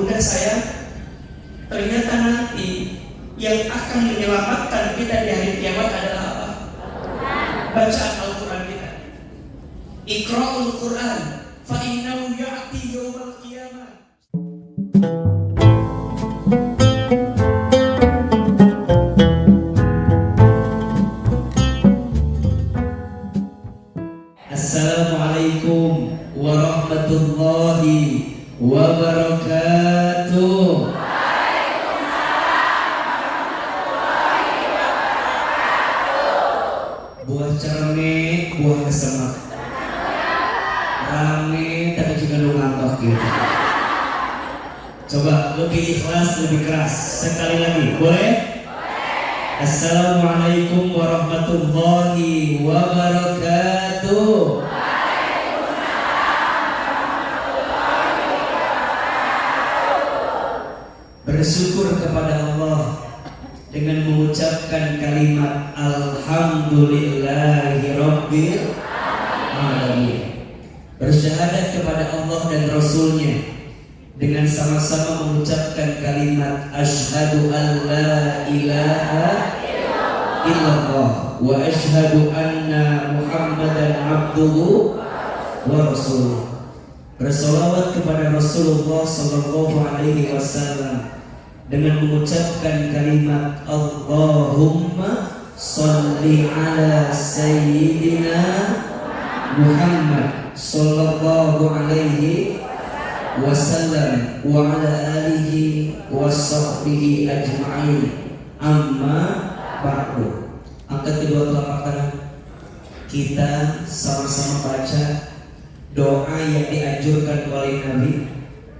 Dan saya, ternyata nanti yang akan menyelamatkan kita di hari kiamat adalah apa? Bacaan Al-Quran kita. Iqra'ul Quran fa innahu ya'ti yawmal qiyamah. Assalamualaikum warahmatullahi wabarakatuh. Buah cermek, buah kesemak. Rame tapi juga lu ngambek gitu. Coba lebih ikhlas, lebih keras. Sekali lagi, boleh? Assalamualaikum warahmatullahi wabarakatuh. Bersyukur kepada Allah dengan mengucapkan kalimat Alhamdulillahirabbil alamin. Bersyahadat kepada Allah dan Rasulnya dengan sama-sama mengucapkan kalimat Asyhadu an la ilaha illallah wa asyhadu anna Muhammadan abduhu wa rasuluh. Bersolawat kepada Rasulullah sallallahu alaihi wasallam dengan mengucapkan kalimat Allahumma sholli ala sayyidina Muhammad sallallahu alaihi wasallam wa ala alihi wa sahbihi ajma'in. Amma ba'du. Angkat kedua telapak tangan. Kita sama-sama baca doa yang dianjurkan oleh Nabi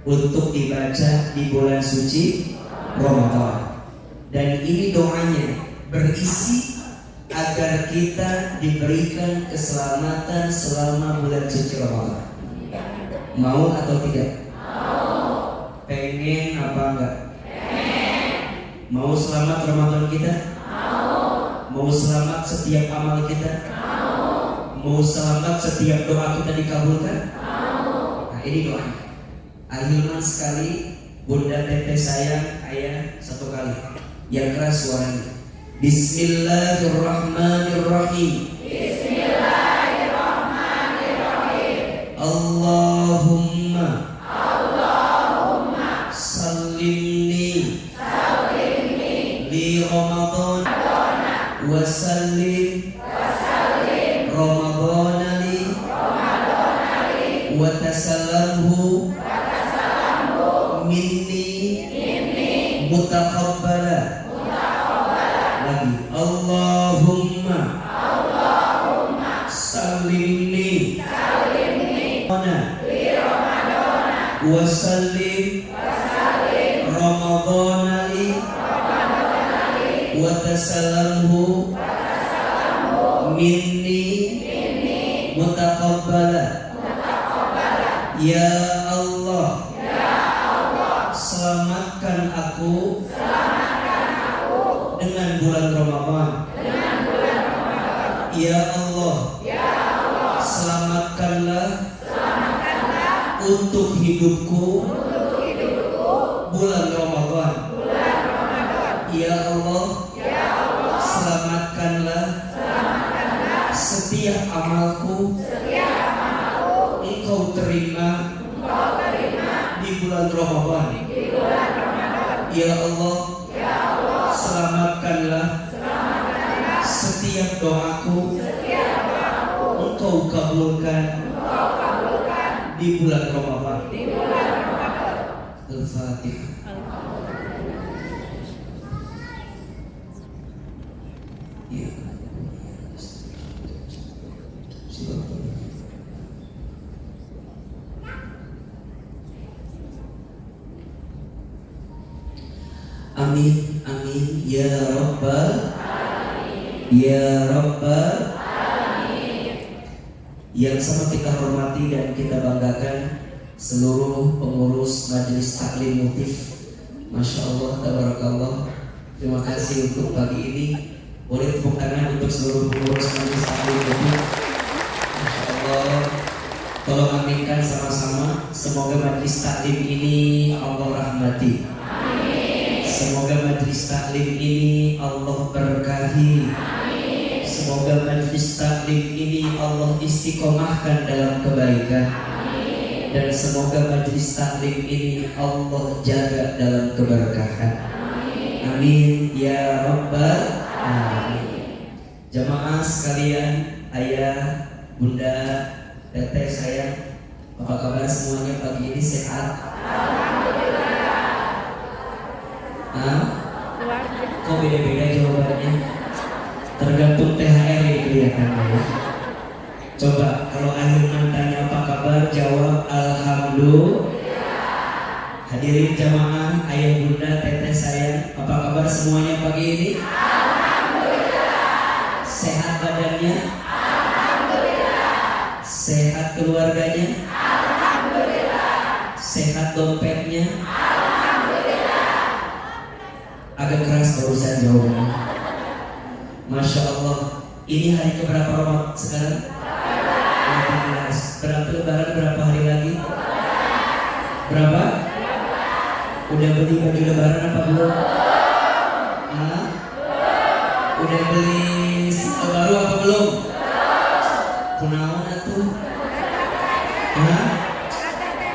untuk dibaca di bulan suci Ramadan. Dan ini doanya berisi agar kita diberikan keselamatan selama bulan suci Ramadan. Mau atau tidak? Mau. Pengen apa enggak? Pengen. Mau selamat Ramadan kita? Mau. Mau selamat setiap amal kita? Mau. Mau selamat setiap doa kita dikabulkan? Mau. Nah ini doanya. Ahilman sekali, Bunda Teteh sayang, ayah satu kali. Yang keras suaranya. Bismillahirrahmanirrahim. Bismillahirrahmanirrahim. Allahumma sallimni li Ramadan wa sallim Ramadan li wa tasallamhu minni mutaqabbala. Lagi Allahumma sallimni li Ramadan wa sallim Ramadan li wa tasallamhu minni mutaqabbala. Ya Allah, selamatkan aku dengan bulan Ramadan. Ya Allah, selamatkanlah untuk hidupku bulan Ramadan. Ya Allah, selamatkanlah setiap amalku Engkau terima di bulan Ramadan. Ya Allah, selamatkanlah setiap doaku Engkau kabulkan di bulan Ramadan. Al-Fatihah. Ya. Amin, amin, ya Rabbal alamin. Ya Rabbal alamin. Yang sama kita hormati dan kita banggakan seluruh pengurus Majelis Taklim Mutif. Masya Allah, tabarakallah. Terima kasih untuk pagi ini. Boleh tepuk tangan untuk seluruh pengurus Majelis Taklim Mutif. Masya Allah. Tolong aminkan sama-sama. Semoga majlis taklim ini Allah rahmati. Semoga majlis taklim ini Allah berkahi. Semoga majlis taklim ini Allah istiqomahkan dalam kebaikan. Dan semoga majlis taklim ini Allah jaga dalam keberkahan. Amin ya rabbal alamin. Jamaah sekalian, ayah, bunda, teteh sayang, apa kabar semuanya pagi ini? Sehat? Kok beda-beda jawabannya? Tergantung THR ya kelihatannya ya. Coba kalau Ahilman tanya apa kabar, jawab alhamdulillah. Hadirin jamaah, ayah bunda, teteh sayang, apa kabar semuanya pagi ini? Alhamdulillah. Sehat badannya? Alhamdulillah. Sehat keluarganya? Alhamdulillah. Sehat dompetnya? Alhamdulillah. Agak keras barusan jawabannya. Masya Allah. Ini hari keberapa Ramadan sekarang? 18. Berarti lebaran berapa hari lagi? Berapa? Udah beli baju lebaran apa belum? Udah beli sandal baru apa belum? Kunaon atuh?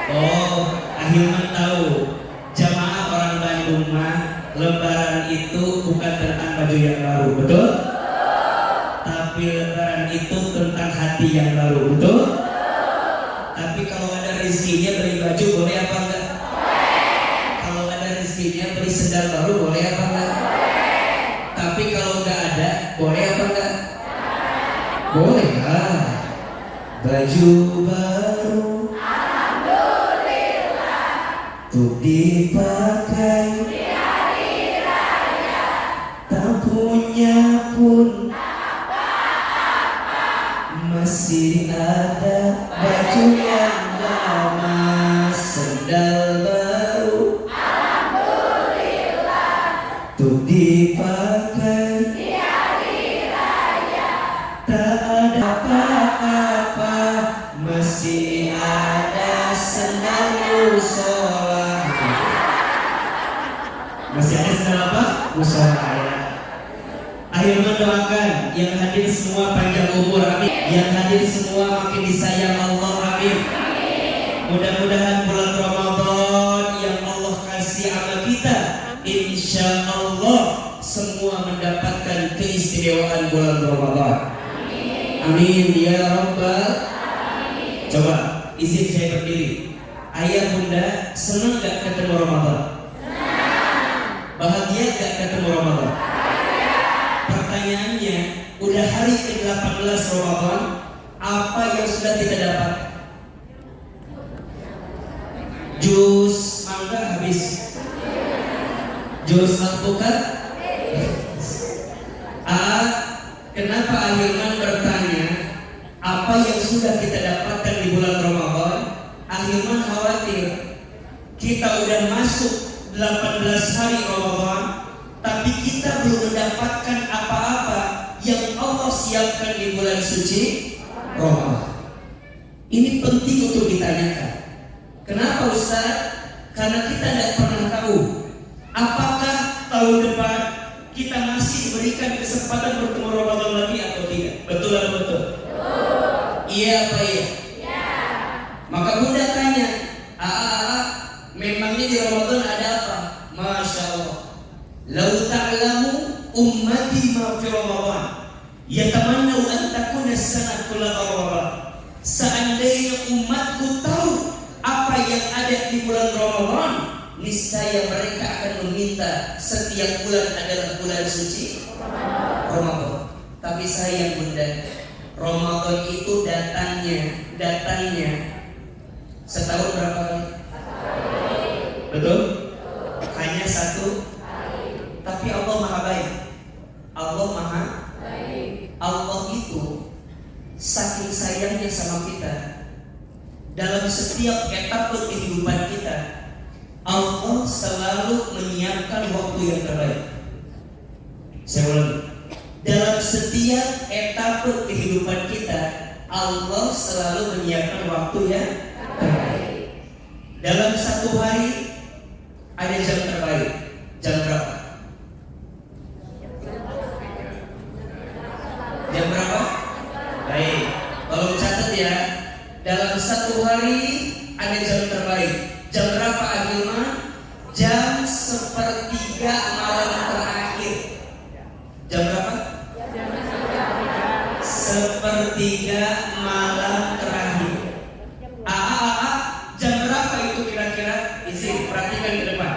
Oh, Ahilman tahu. Jamaah orang Bandung mah lebaran itu bukan tentang baju yang baru, betul? Tapi lebaran itu tentang hati yang baru, betul? Tapi kalau ada rezekinya beli baju boleh apa enggak? Kalau ada rezekinya beli sendal baru boleh apa enggak? Tapi kalau enggak ada, boleh apa enggak? Boleh lah. Baju baru alhamdulillah untuk dipakai di hari raya. Tak punya pun masih ada baju yang lama, sendal baru alhamdulillah untuk dipakai di hari raya. Tak ada apa-apa, masih ada sendal musola. Masih ada sendal apa? Musola ya. Ahilman doakan yang hadir semua panjang umur, amin. Yang hadir semua makin disayang Allah, amin. Mudah-mudahan bulan Ramadan yang Allah kasih sama kita, insya Allah semua mendapatkan keistimewaan bulan Ramadan. Amin ya rabbal alamin. Coba izin saya berdiri. Ayah bunda senang gak ketemu Ramadan? Bahagia gak ketemu Ramadan? Pertanyaannya, udah hari ke-18 Ramadan, apa yang sudah kita dapat? Jus mangga habis. Jus alpukat? Kenapa Ahilman bertanya apa yang sudah kita dapatkan di bulan Ramadan? Ahilman khawatir kita udah masuk 18 hari Ramadan, tapi kita belum mendapatkan apa-apa yang Allah siapkan di bulan suci Ramadan. Ini penting untuk ditanyakan. Kenapa Ustaz? Karena kita tidak pernah tahu apakah tahun depan kita masih diberikan kesempatan bertemu Ramadan lagi atau tidak. Betul atau betul? Iya apa iya? Ya. Maka bunda tanya, memangnya di Ramadan ada apa? Masya Allah. Lau ta'lamu ummati ma fi Ramadan yatamannau an takuna as-sanah kullata Ramadan. Seandainya umatku tahu apa yang ada di bulan Ramadan, niscaya mereka akan meminta setiap bulan adalah bulan suci Ramadan. Tapi sayang bunda, Ramadan itu datangnya setahun berapa kali? Betul? Hanya satu. Tapi Allah maha baik. Allah maha baik. Allah itu saking sayangnya sama kita, dalam setiap etapa kehidupan kita Allah selalu menyiapkan waktu yang terbaik. Saya ulangi, dalam setiap etapa kehidupan kita Allah selalu menyiapkan waktu yang terbaik. Dalam satu hari ada jam terbaik. Jam berapa? Jam berapa? Baik. Kalau catat ya, dalam satu hari ada jam terbaik. Jam berapa Ahilman? Jam 1/3 malam terakhir. Jam berapa? 1/3 malam terakhir. Jam berapa itu kira-kira? Izin, perhatikan ke depan.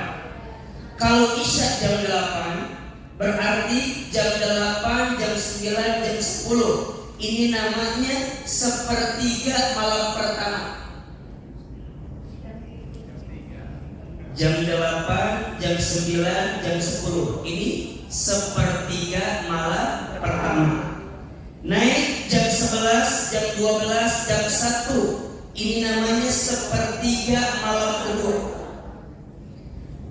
Kalau Isya jam 8, berarti jam 8, jam 9, jam 10. Ini namanya 1/3 malam pertama. Jam 8, jam 9, jam 10. Ini 1/3 malam pertama. Naik jam 11, jam 12, jam 1. Ini namanya 1/3 malam kedua.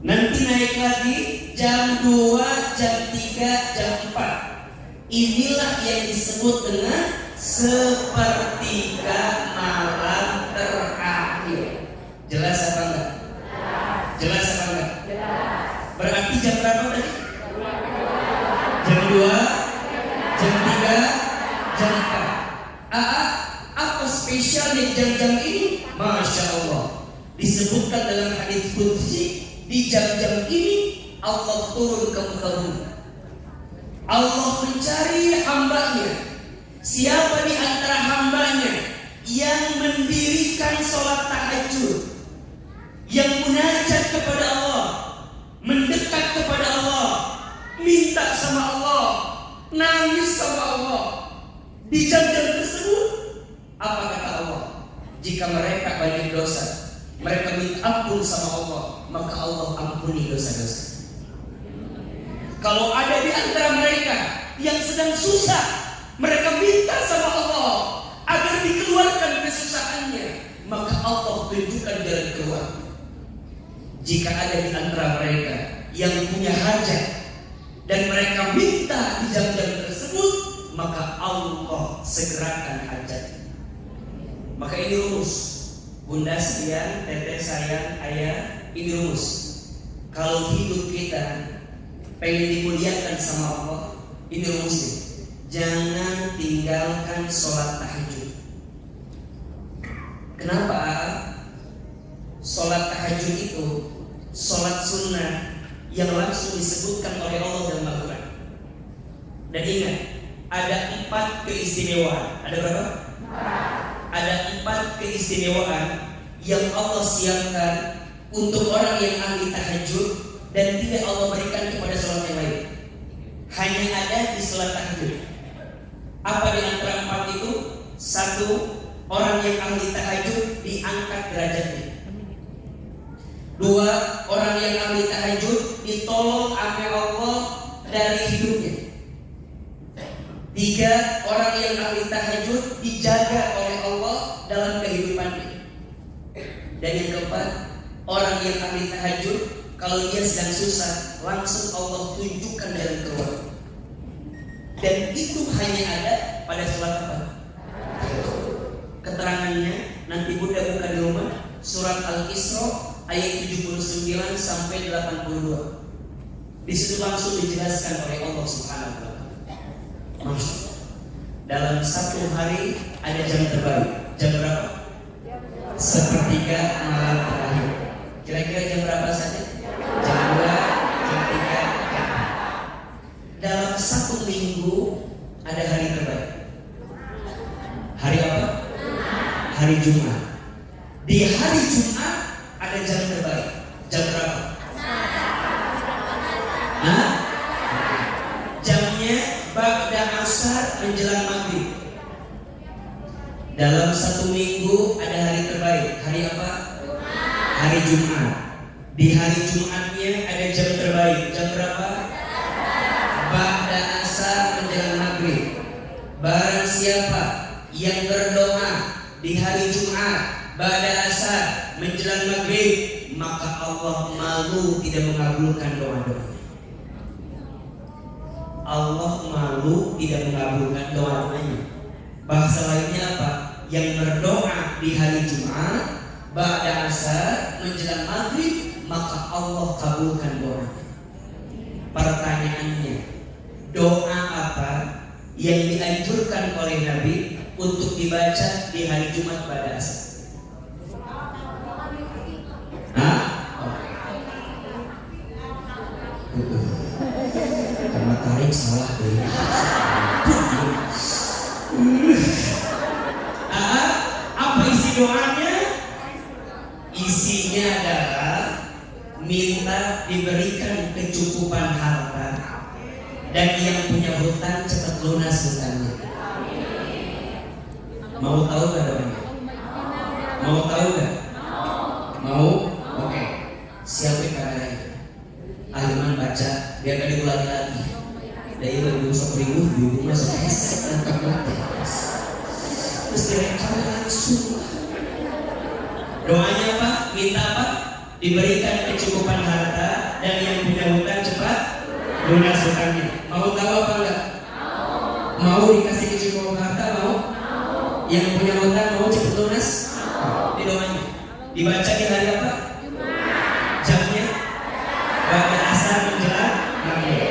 Nanti naik lagi jam 2, jam 3, jam 4. Inilah yang disebut dengan 1/3 malam terakhir. Jelas apa enggak? Jelas apa enggak? Berarti jam berapa tadi? Jam 2, jam 3, jam 4. Apa spesial di jam-jam ini? Masya Allah, disebutkan dalam hadis qudsi, di jam-jam ini Allah turun ke muka bumi. Allah mencari hambanya. Siapa di antara hambanya yang mendirikan sholat tahajud, yang munajat kepada Allah, mendekat kepada Allah, minta sama Allah, nangis sama Allah. Di jam-jam tersebut, apa kata Allah? Jika mereka banyak dosa, mereka minta ampun sama Allah, maka Allah ampuni dosa-dosa. Kalau ada di antara mereka yang sedang susah, mereka minta sama Allah agar dikeluarkan kesusahannya, maka Allah tunjukkan jalan keluar. Jika ada di antara mereka yang punya hajat dan mereka minta di jam-jam tersebut, maka Allah segerakan hajat. Maka ini rumus, bunda sayang, teteh sayang, ayah, ini rumus. Kalau hidup kita pengen dimuliakan sama Allah, ini rumusnya. Jangan tinggalkan sholat tahajud. Kenapa? Sholat tahajud itu sholat sunnah yang langsung disebutkan oleh Allah dalam Al-Quran. Dan ingat, ada 4 keistimewaan. Ada berapa? Ada 4 keistimewaan yang Allah siapkan untuk orang yang ahli tahajud dan tidak Allah berikan kepada sholat yang lain. Hanya ada di sholat tahajud. Apa di antara 4 itu? 1, orang yang ahli tahajud diangkat derajatnya. 2, orang yang ahli tahajud ditolong oleh Allah dari hidupnya. 3, orang yang ahli tahajud dijaga oleh Allah dalam kehidupannya. Dan yang keempat, orang yang ahli tahajud kalau dia sedang susah, langsung Allah tunjukkan jalan keluar. Dan itu hanya ada pada sholat apa? Keterangannya nanti Bunda buka di rumah, surat Al-Isra ayat 79 sampai 82. Di situ langsung dijelaskan oleh Allah Subhanahu wa taala. Masya, dalam satu hari ada jam terbaik. Jam berapa? 1/3 malam terakhir. Kira-kira jam berapa saja? Jam 2, jam 3, jam 4. Dalam satu minggu ada hari terbaik. Hari apa? Hari Jumat. Di hari Jumat ada jam terbaik. Jam berapa? Jamnya ba'da asar menjelang maghrib. Dalam satu minggu ada hari terbaik. Hari apa? Hari Jumat. Di hari Jumatnya ada jam terbaik. Jam berapa? Ba'da asar menjelang maghrib. Barang siapa yang berdoa di hari Jumat ba'da asar menjelang maghrib, maka Allah malu tidak mengabulkan doa-doanya. Allah malu tidak mengabulkan doa-doanya. Bahasa lainnya apa? Yang berdoa di hari Jumat ba'da asar menjelang maghrib, maka Allah kabulkan doanya. Pertanyaannya, doa apa yang dianjurkan oleh Nabi untuk dibaca di hari Jumat pada asar? Hah? Karena tarik salah deh. Apa isi doanya? Isinya adalah minta diberikan kecukupan harta dan yang punya hutang cepat lunas hutangnya. Mau tahu gak doanya? Mau tahu gak? Mau? Oke. Siapin kameranya. Ahilman baca biar gak diulangi lagi. Dari ibu sok ribu, ibu masuk es, angkat mati. Terus direkam langsung. Doanya apa? Minta apa? Diberikan kecukupan harta dan yang punya hutang cepat lunas hutangnya. Mau tahu apa enggak? Mau dikasih kecukupan harta? Mau? Yang punya hutang mau cepat lunas? Ini doanya. Dibaca di hari apa? Jamnya? Pada asar menjelang maghrib.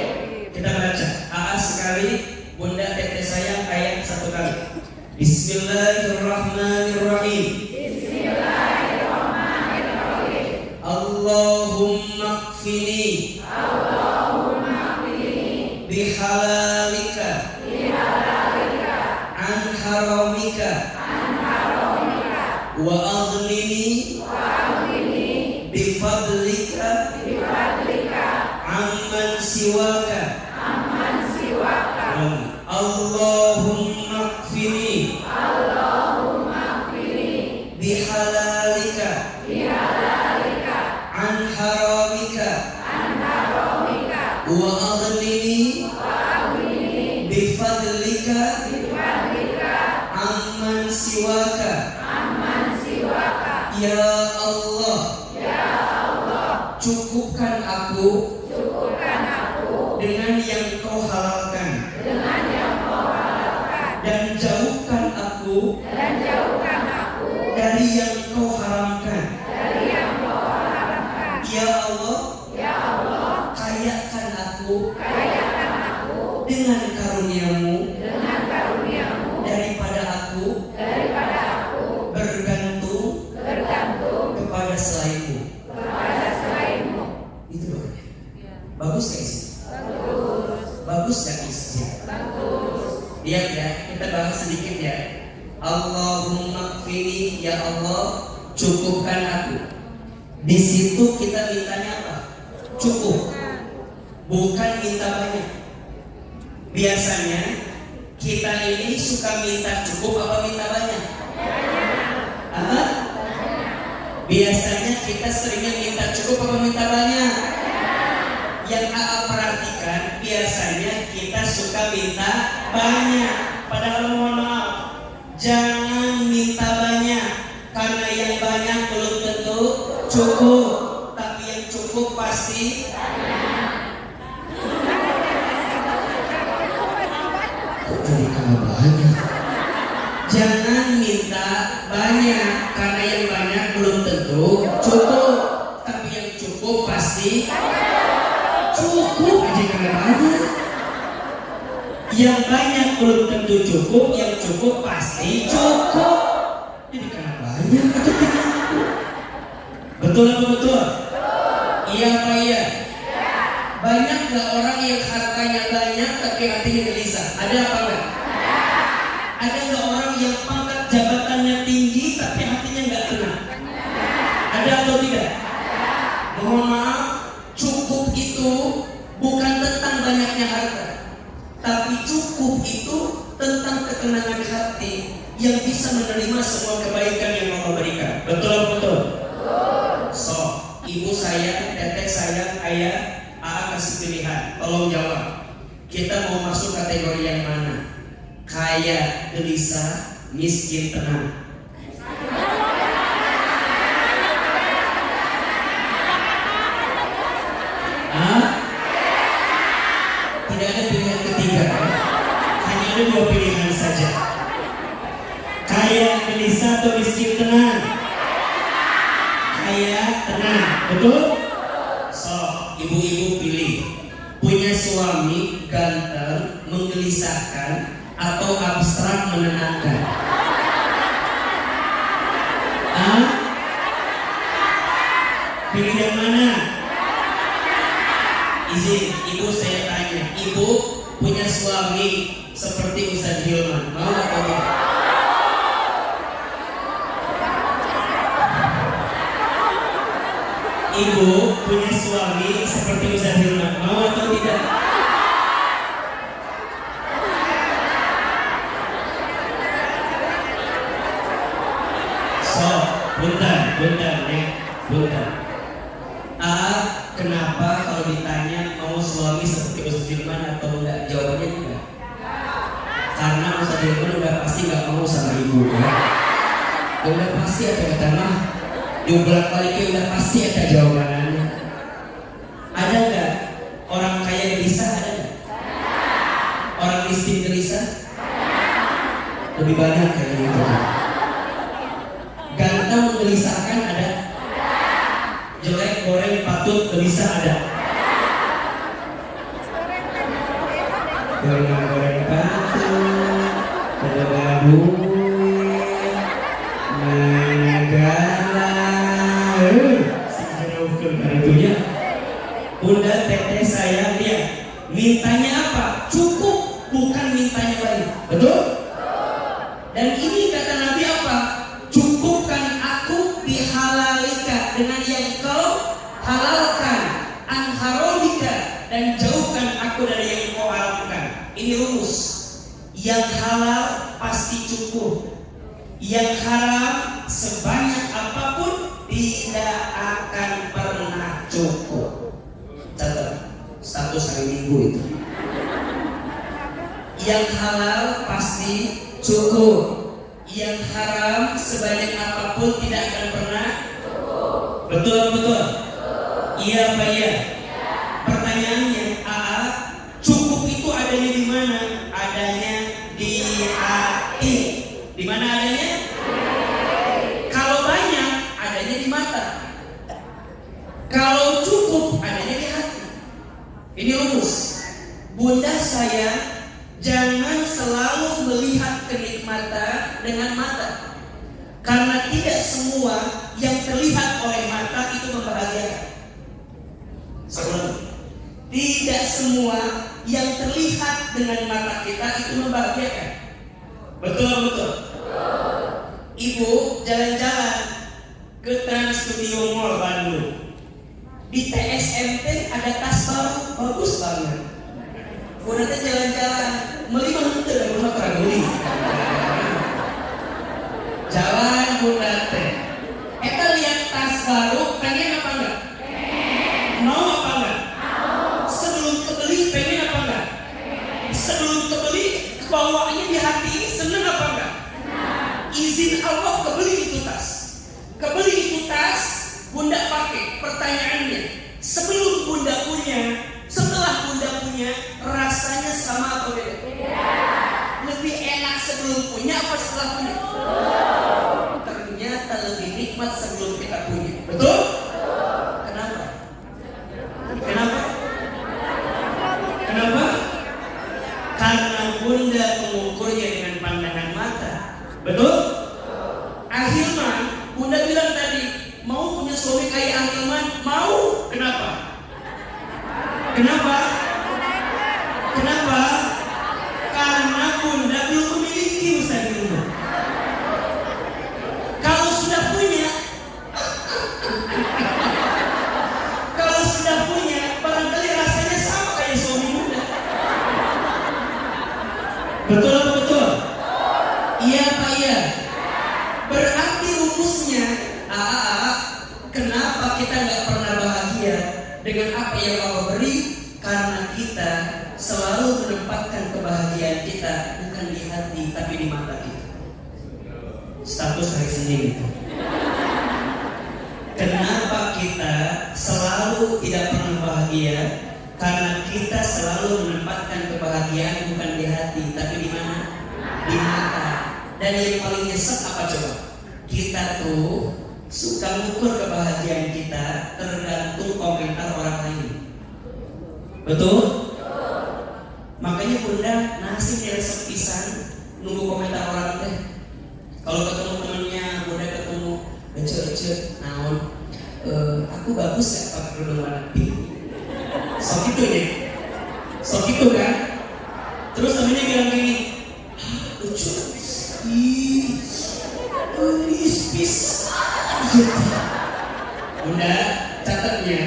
Kita baca. Sekali, Bunda teteh sayang ayat satu kali. Bismillahirrahmanirrahim. Bismillahirrahmanirrahim. Allahumma kfini bihalalika an haramika wa aghnini bifadlika amman siwaka. Allahumma kfini bihalalika an haramika wa aghnini bifadlika amman siwaka. Ya Allah, cukupkan aku dengan yang kau halalkan dan jauhkan aku dari yang kau haramkan. Ya Allah, kayakan aku dengan karuniamu daripada aku bergantung kepada selainmu. Itu doanya. Bagus gak isi? Bagus gak isi? Lihat ya, kita bahas sedikit ya. Allahumma kfini, ya Allah cukupkan aku. Di situ kita mintanya apa? Cukup, bukan minta banyak. Biasanya kita ini suka minta cukup apa minta banyak? Apa? Biasanya kita seringnya minta cukup apa minta banyak? Yang AA perhatikan, biasanya kita suka minta banyak. Padahal mohon maaf, jangan minta banyak, karena yang banyak belum tentu cukup. Tapi yang cukup pasti jadi kalau banyak. Jangan minta banyak, karena yang banyak belum tentu cukup. Tapi yang cukup pasti cukup aja karena banyak. Yang banyak belum tentu cukup, yang cukup pasti cukup. Jadi karena banyak atau tidak? Betul apa betul? Iya apa iya? Banyak gak orang yang hartanya banyak tapi hatinya gelisah? Ada apa enggak? Ada gak orang yang pangkat jabatannya tinggi tapi hatinya gak tenang? Ada atau tidak? Mohon maaf, cukup itu bukan tentang banyaknya harta, tapi cukup itu tentang ketenangan hati yang bisa menerima semua kebaikan yang Allah berikan. Betul atau betul? So, ibu sayang, teteh sayang, ayah, AA kasih pilihan. Tolong jawab. Kita mau masuk kategori yang mana? Kaya, gelisah, miskin, tenang. Tidak ada pilihan ketiga, ya? Hanya ada dua pilihan saja. atau miskin tenang? Kaya tenang, betul? So, ibu-ibu pilih. Punya suami ganteng, menggelisahkan, atau abstrak menenangkan? Ah? Pilih yang mana? Izin, ibu saya tanya. Ibu punya suami seperti Ustaz Hilman, mau atau tidak? Ibu punya suami seperti Ustaz Hilman, mau atau tidak? So, bentar, bentar. Kenapa kalau ditanya mau suami seperti Ustaz Hilman atau enggak? Jawabannya enggak. Karena Ustaz Hilman udah pasti enggak mau sama ibu ya. Udah pasti ada kata mah. Diulang-balik udah pasti ada jawabannya. Ada enggak orang kaya gelisah? Ada enggak? Orang miskin gelisah? Lebih banyak kayaknya itu. Ganteng menggelisahkan ada? Jelek goreng patut gelisah ada? Goreng patut terlalu Bunda teteh sayang dia. Mintanya apa? Cukup, bukan mintanya banyak. Betul? Dan ini kata Nabi apa? Cukupkan aku bihalalika, dengan yang kau halalkan, anharolika, dan jauhkan aku dari yang kau haramkan. Ini rumus. Yang halal pasti cukup. Yang haram sebanyak apapun tidak akan pernah cukup. Catat status hari Minggu itu. Yang halal pasti cukup. Yang haram sebanyak apapun tidak akan pernah cukup. Betul? Iya apa iya? Pertanyaannya, cukup itu adanya di mana? Adanya di hati. Di mana adanya? Kalau banyak adanya di mata. Kalau cukup adanya di hati. Ini rumus. Bunda saya jangan selalu melihat kenikmatan dengan mata, karena tidak semua yang terlihat oleh mata itu membahagiakan. Tidak semua yang terlihat dengan mata kita itu membahagiakan. Betul. Ibu jalan-jalan ke Trans Studio Mall Bandung. Di TSMT ada tas baru, bagus banget. Bunda teh jalan-jalan, beli mah henteu da rumah kurang beli. Jalan Bunda teh. Eta lihat tas baru, pengen apa enggak? Mau apa enggak? Sebelum kebeli pengen apa enggak? Sebelum kebeli kebawaannya di hati ini seneng apa enggak? Izin Allah kebeli itu tas. Kebeli itu tas, Bunda pakai. Pertanyaannya, sebelum Bunda punya, setelah Bunda punya, rasanya sama atau beda? Lebih enak sebelum punya apa setelah punya? Ternyata lebih nikmat sebelum kita punya. Betul? Kenapa? Karena Bunda mengukurnya dengan pandangan mata. Betul? Ahilman, Bunda bilang tadi, mau punya suami kayak Ahilman? Mau. Kenapa? Karena Bunda belum memiliki Ustaz Hilman. Kalau sudah punya, barangkali rasanya sama kayak suami Bunda. Betul? Iya Pak, iya. Berarti rumusnya, kenapa kita nggak pernah bahagia dengan apa yang Allah beri? Karena kita selalu menempatkan kebahagiaan kita bukan di hati tapi di mata kita. Status hari Senin itu. Kenapa kita selalu tidak pernah bahagia? Karena kita selalu menempatkan kebahagiaan bukan di hati tapi di mana? Di mata. Dan yang paling nyesek apa coba? kita tuh suka mengukur kebahagiaan kita tergantung komentar orang lain. Betul? Makanya bunda nasi nyelesep pisan nunggu komentar orang teh. Kalau ketemu temennya, bunda ketemu ece naon, aku bagus ya pakai kerudung warna pink. Sok itu ya, sok itu kan. Terus temennya bilang gini, lucu, pis. Bunda catatnya,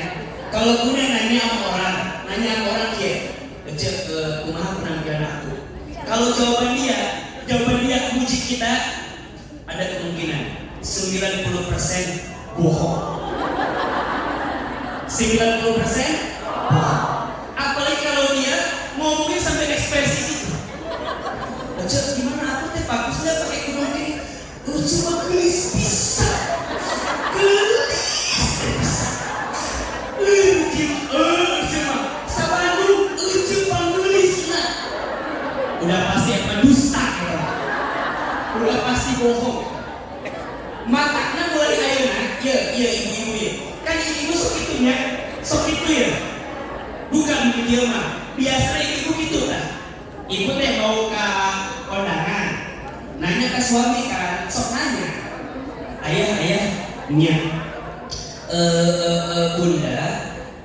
kalau bunda nanya sama orang ya, kecil ke kumaha penampilan aku. Kalau jawaban dia puji kita, ada kemungkinan 90% bohong. 90% bohong. Apalagi kalau dia ngomongin sampai ekspresi gitu. Kecil gimana aku teh bagusnya pakai kerudung ini? Lucu banget bisa. Udah pasti apa dusta ya. Udah pasti bohong. Matanya mulai ayeuna, iya ibu-ibu ya. Kan ibu sok itu ya. Bukan dia mah. Biasanya ibu gitu lah. Ibu teh mau ke kondangan, nanya ke suami kan, sok nanya. Ayah, nya. Bunda,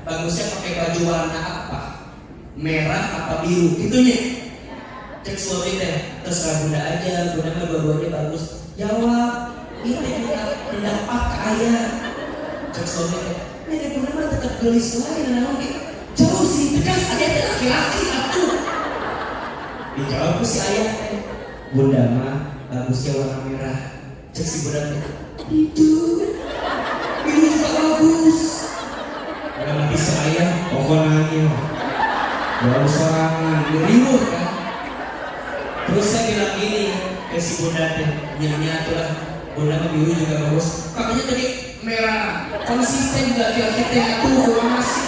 bagusnya pakai baju warna apa? Merah apa biru? Gitunya. Cek suami teh, terserah bunda aja, bunda mah dua-duanya bagus. Jawab, ini pendapat ke ayah. Cek suami teh, ini bunda mah tetap gelis lain, namun jauh sih, tegas aja teh laki-laki atuh. Dijawab si ayah teh, bunda mah bagusnya warna merah. Cek si bunda teh, itu juga bagus. Udah mati si ayah, pokoknya jauh sorangan, diribut kan. Terus saya bilang gini ke si bunda teh, nyanyi atuh lah, bunda mah biru juga bagus. Makanya tadi merah, konsisten juga kita atuh masih.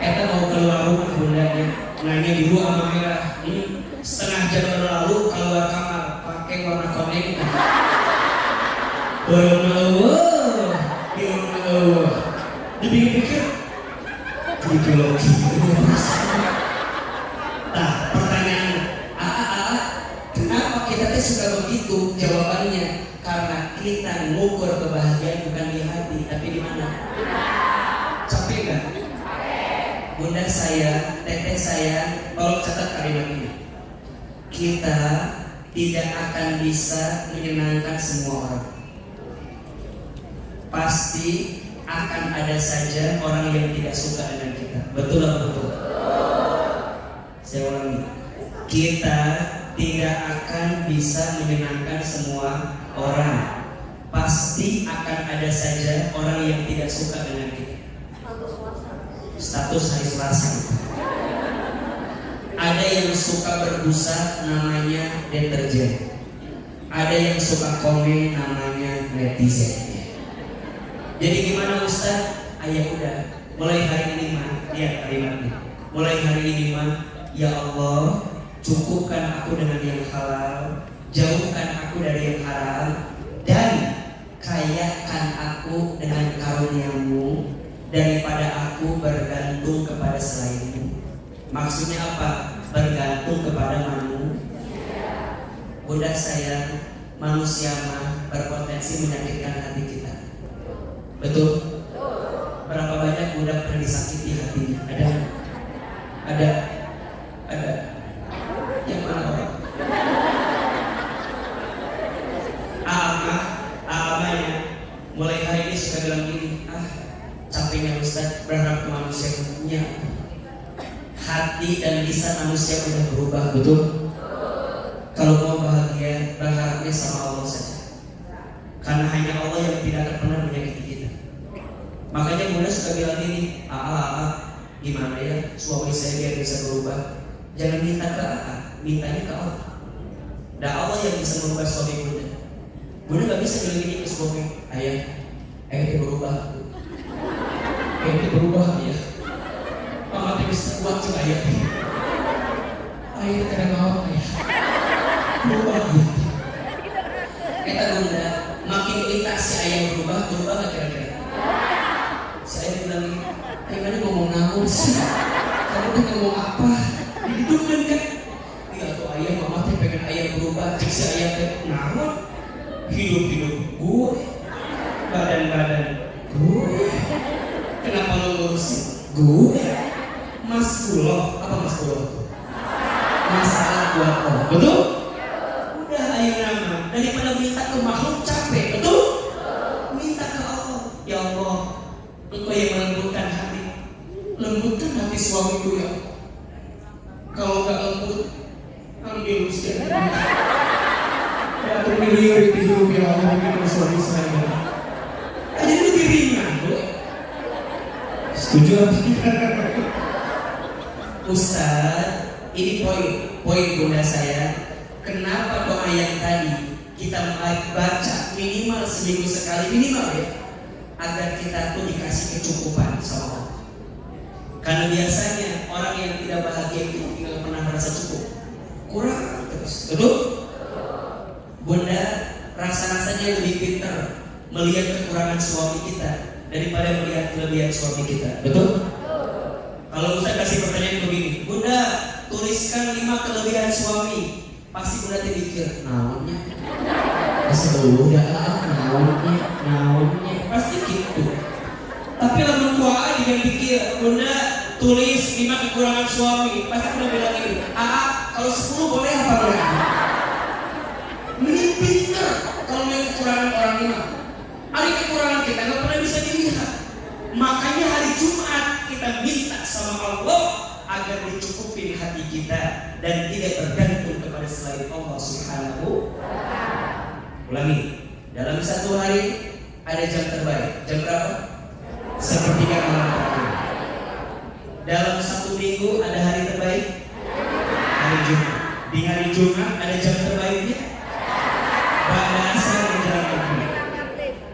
Eta mau keluar rumah bundanya, nanya biru sama merah. Setengah jam berlalu keluar kamar pakai warna kuning. Dipikir-pikir, ideologi. Nah, pertanyaan kenapa kita teh suka begitu? Jawabannya karena kita ngukur kebahagiaan bukan di hati, tapi di mana? Capek nggak? Bunda saya, teteh saya, tolong catat kalimat ini. Kita tidak akan bisa menyenangkan semua orang. Pasti akan ada saja orang yang tidak suka dengan kita. Betul atau betul? Saya ulangi, kita tidak akan bisa menyenangkan semua orang. Pasti akan ada saja orang yang tidak suka dengan kita. Status hari Selasa. Ada yang suka berbusa, namanya deterjen. Ada yang suka komen, namanya netizen. Jadi gimana Ustaz? Ayo udah, mulai hari ini mah, lihat kalimatnya. Mulai hari ini mah, ya Allah, cukupkan aku dengan yang halal, jauhkan aku dari yang haram, dan kayakan aku dengan karunia-Mu daripada aku bergantung kepada selain-Mu. Maksudnya apa? Bergantung kepada manusia. Bunda sayang, manusia mah berpotensi menyakitkan hati kita. Betul? Berapa banyak Bunda pernah disakiti hatinya? Ada. Yang mana orang? Amanya mulai hari ini suka bilang gini, capeknya Ustaz berharap ke manusia. Hati dan lisan manusia sudah berubah, betul? Kalau mau bahagia, berharapnya sama Allah saja. Karena hanya Allah yang tidak akan pernah menyakiti kita. Makanya Bunda suka bilang gini, gimana ya suami saya biar bisa berubah? Jangan minta ke mintanya ke Allah. Dan Allah yang bisa merubah suami Bunda. Bunda gak bisa bilang gini ke suami, ayah dia berubah. Dia berubah ayah. Mama tidak bisa kuat sih ayah. Ayah tidak mau ayah. Berubah ayah. Kita bunda makin minta si ayah berubah nggak kira-kira? Si ayah bilang, ayah ngomong namun sih, kamu tuh ngomong apa? Dihidupkan kan? Iya tuh ayah, mama teh pengen ayah berubah. Cik si ayah teh namun hidup gue, badan gue, kenapa lo ngurusin gue? Mas Kulo, apa Mas Kulo? Masalah buat lo, betul? Udah ayo nama, daripada minta ke makhluk capek, betul? Minta ke Allah. Ya Allah, Engkau yang melembutkan hati suamiku ya. Kalau nggak lembut, ambil usia. Ya miliar itu hidup ya Allah dengan suami saya. Jadi lebih ringan, setuju apa tidak? Ustaz, ini poin bunda saya. Kenapa doa yang tadi kita baca minimal seminggu sekali, minimal ya, agar kita tuh dikasih kecukupan sama Allah. Karena biasanya orang yang tidak bahagia itu tidak pernah merasa cukup, kurang terus, betul? Bunda rasa-rasanya lebih pintar melihat kekurangan suami kita daripada melihat kelebihan suami kita, betul? Kalau Ustaz kasih pertanyaan begini, Bunda tuliskan 5 kelebihan suami, pasti Bunda mikir, naonnya? Udah naonnya, pasti gitu. Tapi lamun kuaa dengan pikir, Bunda tulis 5 kekurangan suami, pasti Bunda bilang ini, kalau 10 boleh apa boleh? Mending pinter kalau yang kekurangan orang imam. Ada kekurangan kita nggak pernah bisa dilihat. Makanya hari Jumat kita minta sama Allah agar dicukupin hati kita dan tidak bergantung kepada selain Allah Subhanahu. Ulangi, dalam satu hari ada jam terbaik. Jam berapa? Sepertiga malam terakhir. Dalam satu minggu ada hari terbaik. Hari Jumat. Di hari Jumat ada jam terbaiknya. Pada asal menjelang maghrib.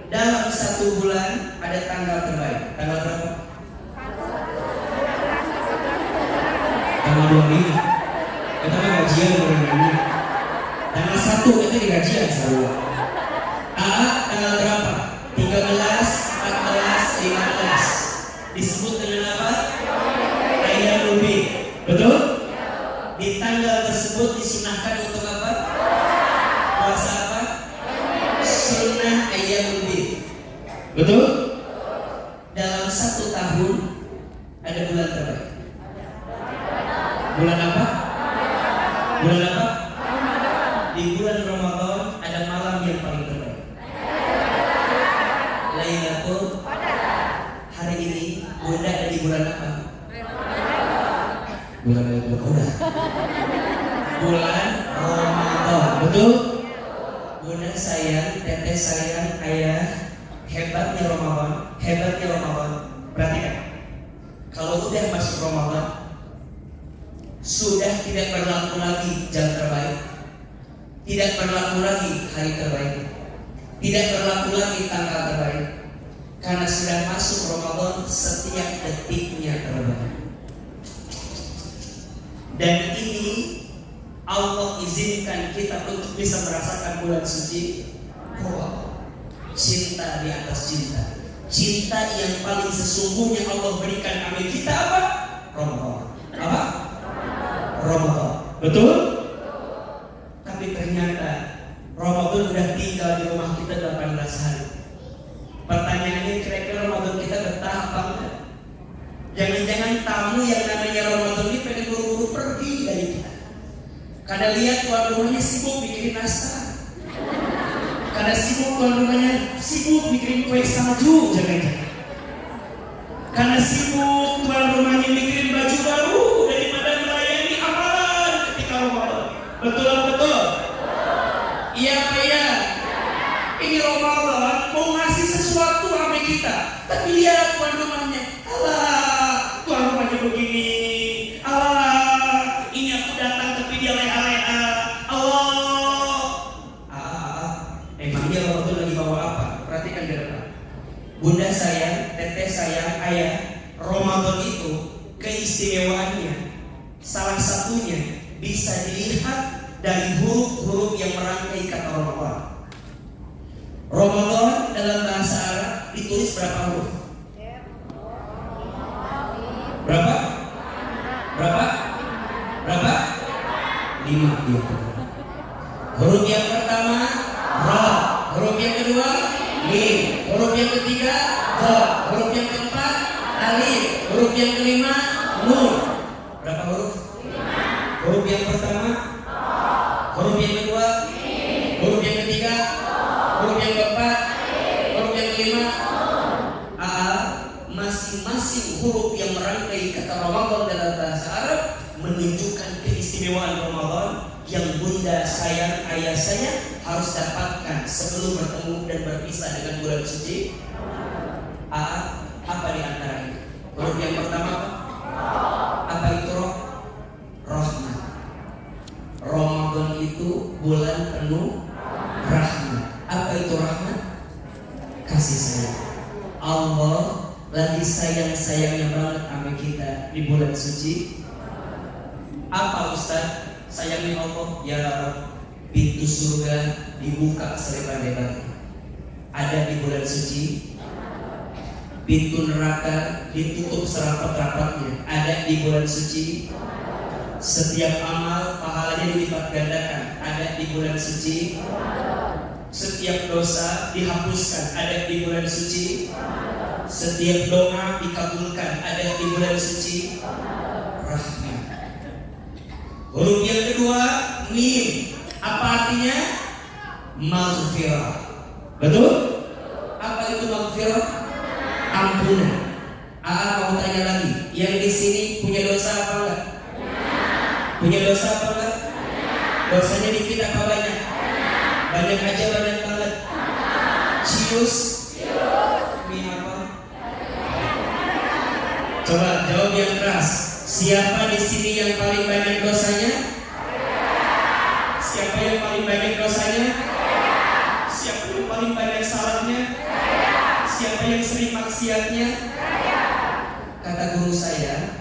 Dalam satu bulan ada tanggal terbaik. Tanggal berapa? Tanggal 25. Kita kan gajian bulan-bulan. Tanggal 1 itu di gajian selalu. Tanggal berapa? 13, 14, 15. Disebut dengan apa? Ayyamul Bid. Betul? Di tanggal tersebut disunahkan untuk apa? Puasa apa? Sunnah Ayyamul Bid. Betul? Dalam 1 tahun ada bulan terbaik. Bulan apa? Bulan apa? Di bulan Ramadan ada malam yang paling terbaik. Lailatul Hari ini Bunda ada di bulan apa? Bulan Lailatul Qadar. Bulan Ramadan, betul? Bunda sayang, teteh sayang, ayah, hebatnya Ramadan. Perhatikan, kalau udah masuk Ramadan, sudah tidak berlaku lagi jam terbaik, tidak berlaku lagi hari terbaik, tidak berlaku lagi tanggal terbaik, karena sudah masuk Ramadan, setiap detiknya terbaik. Dan ini Allah izinkan kita untuk bisa merasakan bulan suci. Cinta di atas cinta. Cinta yang paling sesungguhnya Allah berikan kami kita apa? Ramadan. Apa? Ramadan. Betul? Tapi ternyata Ramadan udah tinggal di rumah kita 18 hari. Pertanyaannya, kira-kira Ramadan kita betah apa enggak? Jangan-jangan tamu yang namanya Ramadan ini pengen buru-buru pergi dari kita. Karena lihat tuan rumahnya sibuk mikirin nastar. Karena sibuk tuan rumahnya sibuk mikirin kue salju, jangan-jangan. Karena sibuk tuan rumahnya mikirin baju baru daripada melayani amalan ketika Ramadan. Betul? Iya apa ya? Ini Ramadan mau ngasih sesuatu sama kita, tapi lihat tuan rumahnya, alah tuan rumahnya begini, alah ini aku datang tapi dia leha-leha, emangnya Ramadan lagi bawa apa? Perhatikan di depan. Bunda sayang, teteh sayang, ayah, Ramadan itu keistimewaannya salah satunya bisa dilihat dari huruf-huruf yang merangkai kata Ramadan. Ramadan dalam bahasa Arab ditulis berapa huruf? Berapa? Berapa? Berapa? 5. Ya. Huruf yang pertama Ra, huruf yang kedua Mim, huruf yang ketiga Dha, huruf yang keempat Alif, huruf yang kelima Nun. Berapa huruf? 5. Huruf yang pertama huruf yang kedua huruf yang ketiga huruf yang keempat huruf yang kelima masing-masing huruf yang merangkai kata Ramadan dalam bahasa Arab menunjukkan keistimewaan Ramadan yang bunda sayang ayah saya harus dapatkan sebelum bertemu dan berpisah dengan bulan suci. Apa di antaranya? Huruf yang pertama apa itu? Rahmat. Ramadan itu bulan penuh rahmat. Apa itu rahmat? Kasih sayang. Allah lagi sayang-sayangnya banget sama kita di bulan suci. Apa Ustaz? Sayangnya Allah, ya pintu surga dibuka selebar-lebarnya. Ada di bulan suci. Pintu neraka ditutup serapat-rapatnya. Ada di bulan suci. Setiap amal pahalanya dilipat gandakan. Ada di bulan suci. Setiap dosa dihapuskan. Ada di bulan suci. Setiap doa dikabulkan. Ada di bulan suci. Rahmat. Huruf yang kedua Mim. Apa artinya? Maghfirah. Betul? Apa itu maghfirah? Ampunan. Mau tanya lagi, yang di sini punya dosa apa enggak? Punya dosa apa enggak? Dosanya dikit apa banyak? Banyak aja, banyak banget. Cius. Mim apa? Coba jawab yang keras. Siapa di sini yang paling banyak dosanya? Siapa yang paling banyak dosanya? Siapa yang paling banyak salahnya? Siapa yang sering maksiatnya? Kata guru saya,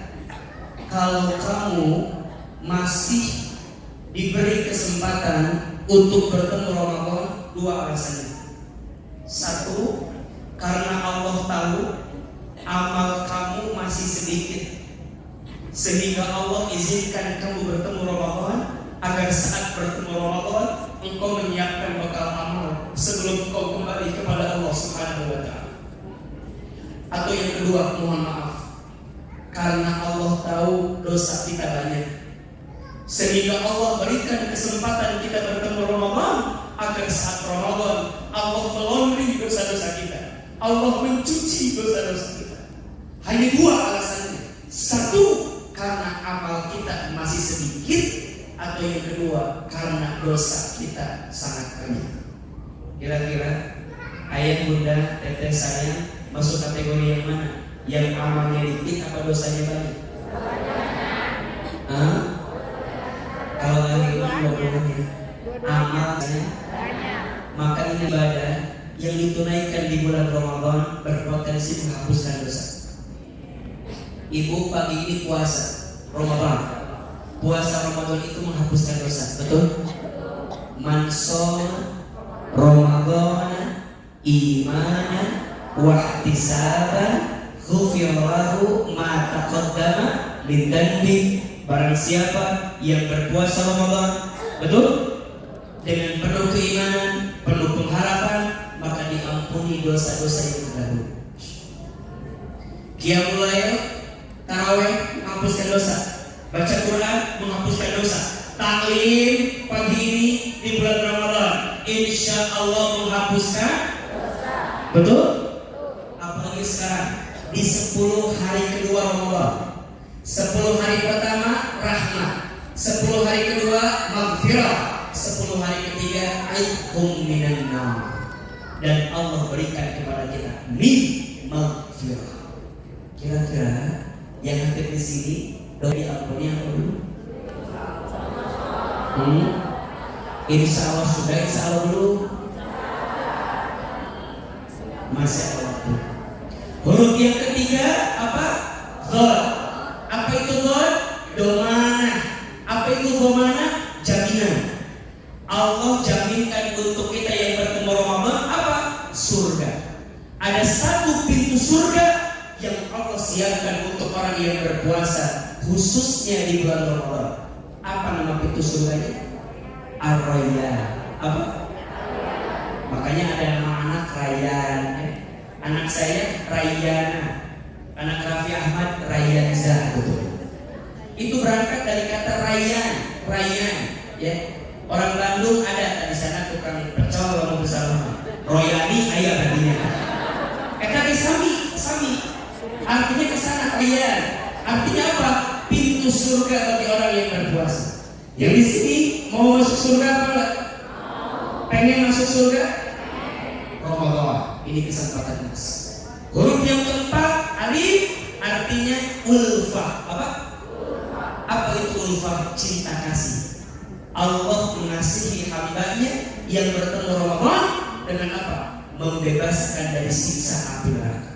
kalau kamu masih diberi kesempatan untuk bertemu Ramadan, 2 alasannya. 1, karena Allah tahu amal kamu masih sedikit, sehingga Allah izinkan kamu bertemu Ramadan agar saat bertemu Ramadan engkau menyiapkan bekal amal sebelum engkau kembali kepada Allah Subhanahu wa Ta'ala. Atau yang kedua, mohon maaf, karena Allah tahu dosa kita banyak, sehingga Allah berikan kesempatan kita bertemu Ramadan agar saat Ramadan Allah melondri dosa-dosa kita, Allah mencuci dosa-dosa kita. Hanya 2 alasannya. 1, karena amal kita masih sedikit, atau yang kedua karena dosa kita sangat banyak. Kira-kira ayah, bunda, teteh sayang masuk kategori yang mana? Yang amalnya dikit apa dosanya banyak? Kalau lagi dua-duanya amalnya banyak, maka ini ibadah yang ditunaikan di bulan Ramadan berpotensi menghapuskan dosa. Ibu pagi ini puasa Ramadan. Puasa Ramadan itu menghapuskan dosa, betul? Man shoma Ramadan imanan wa ihtisaban ghufira lahu ma taqaddama min dhanbi. Barang siapa yang berpuasa Ramadan, betul? Dengan penuh keimanan, penuh pengharapan, maka diampuni dosa-dosa yang terdahulu. Qiyamul lail, tarawih menghapuskan dosa. Baca Quran menghapuskan dosa. Taklim pagi ini di bulan Ramadan, insya Allah menghapuskan dosa. Betul? Apalagi sekarang di 10 hari kedua Ramadan. 10 hari pertama rahmat, 10 hari kedua maghfirah, 10 hari ketiga aitkum minan nar. Dan Allah berikan kepada kita min maghfirah. Kira-kira yang hadir di sini dari ampuni apa dulu? Insya Allah sudah, insya Allah dulu. Masih ada waktu. Huruf yang ketiga apa? Dhad. Apa itu dhad? Domanah. Apa itu domanah? Jaminan. Allah jaminkan untuk kita yang bertemu Ramadan apa? untuk orang yang berpuasa, khususnya di bulan Ramadan. Apa nama pintu surganya? Ar-Rayyan. Apa? Makanya ada nama anak Rayyan. Anak saya Rayyana, anak Raffi Ahmad Rayyanza. Itu berangkat dari kata Rayyan, Rayyan. Ya. Orang Bandung ada di sana tukang pecel lalu bersama. Royani ayah artinya. Tadi sami. Artinya kesana Rayyan. Artinya apa? Pintu surga bagi orang yang berpuasa. Yang di sini mau masuk surga apa enggak? Pengen masuk surga? Ramadan. Ini kesempatan emas. Huruf yang keempat alif artinya ulfa. Apa? Apa itu ulfa? Cinta kasih. Allah mengasihi hambanya yang bertemu Ramadan dengan apa? Membebaskan dari siksa api neraka.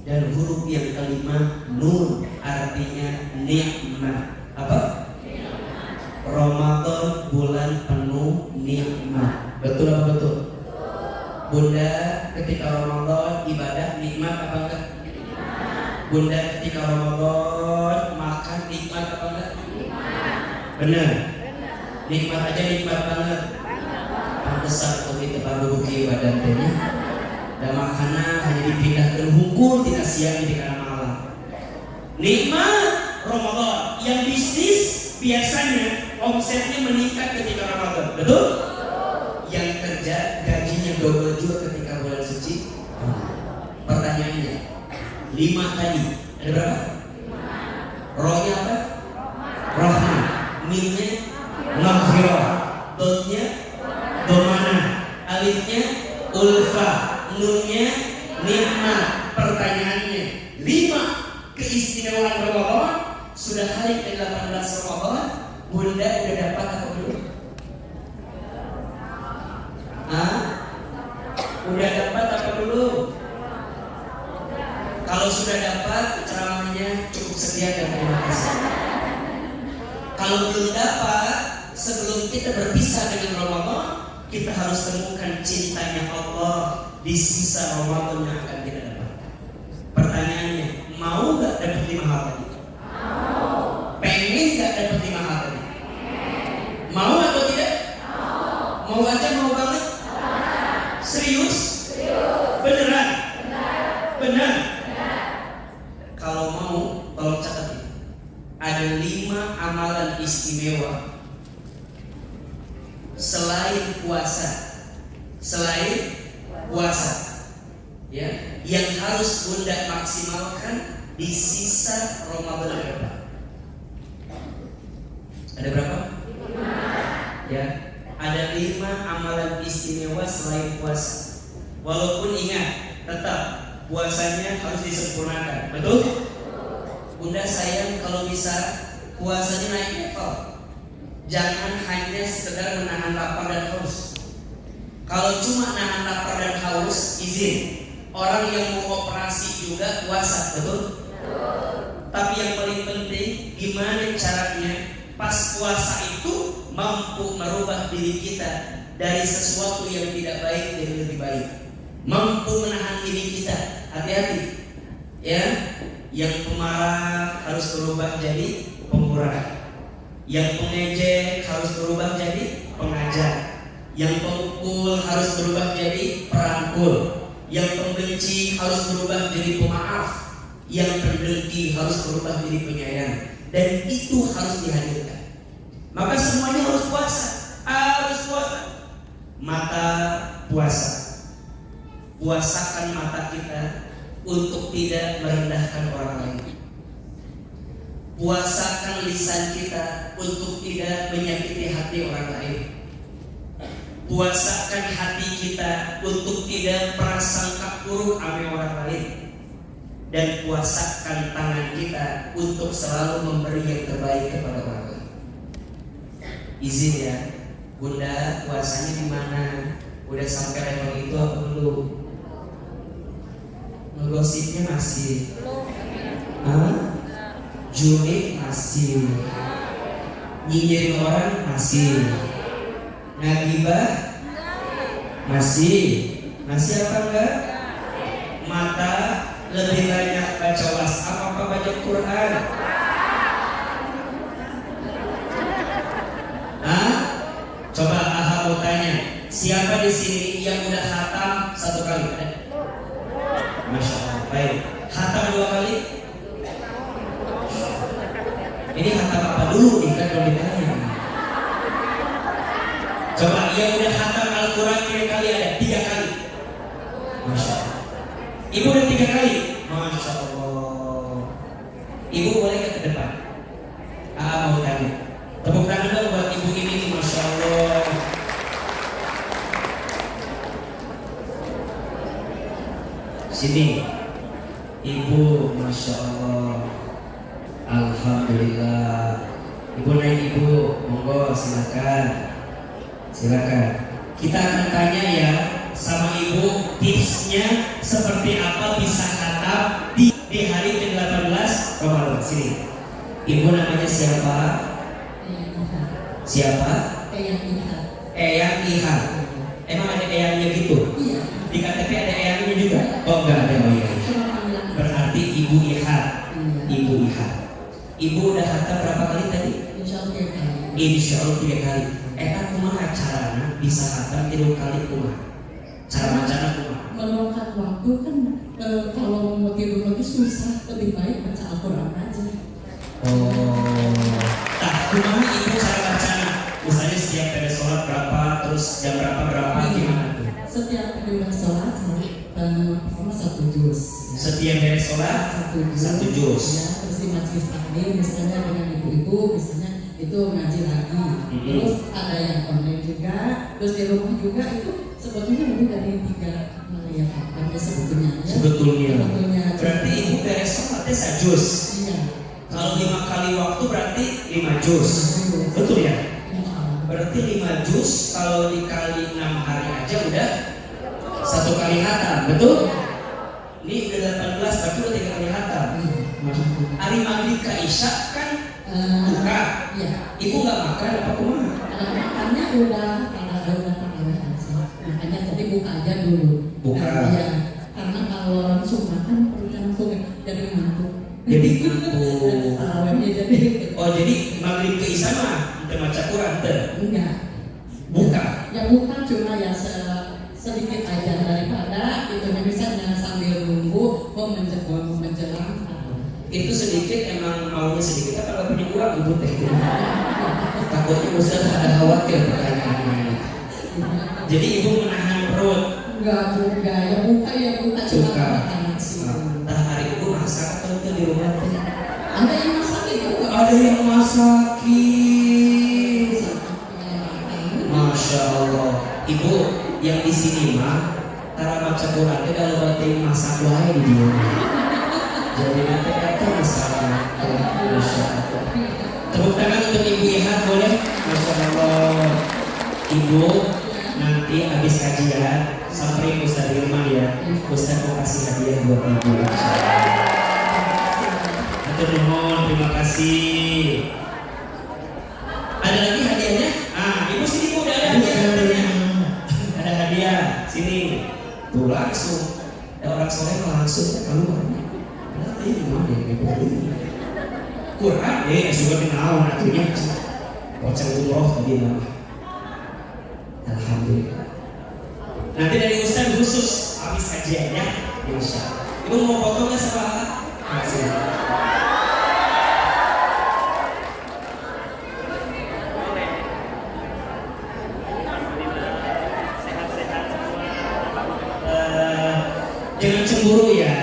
Dan huruf yang kelima nun artinya nikmat. Apa? Ramadan bulan penuh nikmat. Betul apa betul? Bunda ketika Ramadan ibadah nikmat apa enggak? Bunda ketika Ramadan makan nikmat apa enggak? Benar. Nikmat aja nikmat banget. Pantesan untuk kita baru buki badan tanya. Dan makanan hanya dipindahkan hukum tidak siang di karena malam. Nikmat Ramadan. Yang bisnis biasanya omsetnya meningkat ketika Ramadan. Betul? Yang kerja gajinya double juga ketika bulan suci. Pertanyaannya 5 tadi ada berapa? Rohnya apa? Rahman. Minnya maghfirah. Dotnya domana. Alifnya ulfa. Nunnya nikmat. Pertanyaannya 5 keistimewaan Ramadan. Sudah hari ke-18 Ramadan, Bunda udah dapat apa belum? Udah dapat apa belum? Kalau sudah dapat, ceramahnya cukup sekian dan terima kasih. Kalau belum dapat, sebelum kita berpisah dengan Ramadan, kita harus temukan cintanya Allah di sisa Ramadan yang akan kita dapat. Pertanyaannya, mau nggak dapat 5 hal tadi? Pengen nggak dapat 5 hal tadi? Mau atau tidak? Mau aja, mau banget? Serius? Beneran? Benar? Kalau mau, tolong catat ini. Ada 5 amalan istimewa selain puasa, ya, yang harus Bunda maksimalkan di sisa Ramadan depan. Ada berapa? 5. Ya, ada 5 amalan istimewa selain puasa. Walaupun ingat, tetap puasanya harus disempurnakan. Betul? Bunda sayang kalau bisa puasanya naik level. Jangan hanya sekedar menahan lapar dan haus. Kalau cuma nahan lapar dan haus, izin. Orang yang mau operasi juga puasa, betul? Tapi yang paling penting, gimana caranya pas puasa itu mampu merubah diri kita dari sesuatu yang tidak baik jadi lebih baik. Mampu menahan diri kita. Hati-hati, ya. Yang pemarah harus berubah jadi pemurah. Yang pengejek harus berubah jadi pengajar. Yang pemukul harus berubah jadi perangkul. Yang pembenci harus berubah jadi pemaaf. Yang pendengki harus berubah jadi penyayang. Dan itu harus dihadirkan. Maka semuanya harus puasa. Harus puasa. Mata puasa. Puasakan mata kita untuk tidak merendahkan orang lain. Puasakan lisan kita untuk tidak menyakiti hati orang lain. Puasakan hati kita untuk tidak prasangka buruk sama orang lain. Dan puasakan tangan kita untuk selalu memberi yang terbaik kepada orang lain. Izin ya, Bunda, puasanya gimana? Udah sampai level itu apa belum? Ngegosipnya masih? Julid masih? Nyinyirin orang masih? Ngagibah masih? Masih apa enggak? Mata lebih banyak baca WhatsApp apa baca Quran? Hah? Coba Aha mau tanya, siapa di sini yang udah khatam 1 kali? Masya Allah. Baik. Khatam 2 kali? Ini khatam apa dulu nih kan kalau ditanya? Coba yang udah khatam Al-Quran kali ada 3 kali. Masya Allah. Ibu udah 3 kali. Masya Allah. Ibu boleh ke depan? Mau tanya. Tepuk tangan dong buat ibu ini. Masya Allah. Sini. Ibu, Masya Allah. Alhamdulillah. Ibu naik ibu. Monggo silakan. Silakan. Kita akan tanya ya sama ibu tipsnya seperti apa bisa khatam di hari ke-18 Ramadan. Sini. Ibu namanya siapa? Siapa? Eyang Iha. Emang ada eyangnya gitu? Iya. Di KTP ada eyangnya juga? Oh enggak ada. Oh iya. Berarti Ibu Iha. Ibu Iha. Ibu udah khatam berapa kali tadi? Insya Allah 3 kali. Insya Allah 3 kali. Eta kumaha carana bisa khatam 3 kali kumaha? Cara bacana kumaha? Meluangkan waktu kan kalau mau tidur lagi susah, lebih baik baca Al-Quran aja. Nah, kumaha ibu cara bacana? Misalnya setiap beres sholat berapa, terus jam berapa gimana tuh? Setiap beres sholat pertama 1 juz. Setiap beres sholat 1 juz. Ya, terus di majelis taklim misalnya dengan ibu-ibu misalnya itu ngaji lagi. Terus ada yang online juga, terus di rumah juga itu sebetulnya lebih dari 3 kali ya Pak, sebetulnya. Sebetulnya. Berarti ibu beres sholatnya 1 juz. Iya. Kalau 5 kali waktu berarti 5 juz. Betul ya? Berarti 5 juz kalau dikali 6 hari aja udah 1 kali khatam, betul? Ini udah 18 berarti udah 3 kali khatam. Hari maghrib ke isya kan buka. Iya. Ibu nggak makan apa kumaha? Makannya udah tarawih aja. Makanya tadi buka aja dulu. Buka. Ya, karena kalau langsung makan perutnya langsung jadi ngantuk. Jadi ngantuk. Tarawihnya jadi. Oh jadi maghrib ke isya mah kita baca Quran tuh? Enggak. Buka. Ya bukan cuma ya sedikit aja daripada itu misalnya sambil nunggu mau menjelang. Itu sedikit emang maunya sedikit apa nggak punya uang ibu teh? Takutnya Ustaz ada khawatir pertanyaannya. Jadi ibu menahan perut. Enggak juga ya buka cuma makanan sih. Nah hari ibu masak atau itu di rumah? Ada yang masakin juga. Ada yang masakin. Masya Allah. Ibu yang di sini mah cara baca Quran itu kalau berarti masak wae di dia. Jadi nanti itu masalah. Masya Allah. Tepuk tangan untuk Ibu Iha boleh? Masya Allah. Ibu nanti habis kajian sampai Ustaz Irman ya. Ustaz mau kasih hadiah buat ibu. Atur nuhun, terima kasih. Ada lagi hadiahnya? Ibu sini Bu, udah ada hadiahnya. Ada hadiah sini. Tuh langsung. Ada orang soleh langsung keluar. Ini gimana ya? Quran sudah kenal akhirnya. Baca umroh tadi nama. Alhamdulillah. Nanti dari Ustaz khusus habis kajiannya, insya Allah. Ibu mau foto nggak sama Allah? Makasih. Jangan cemburu ya.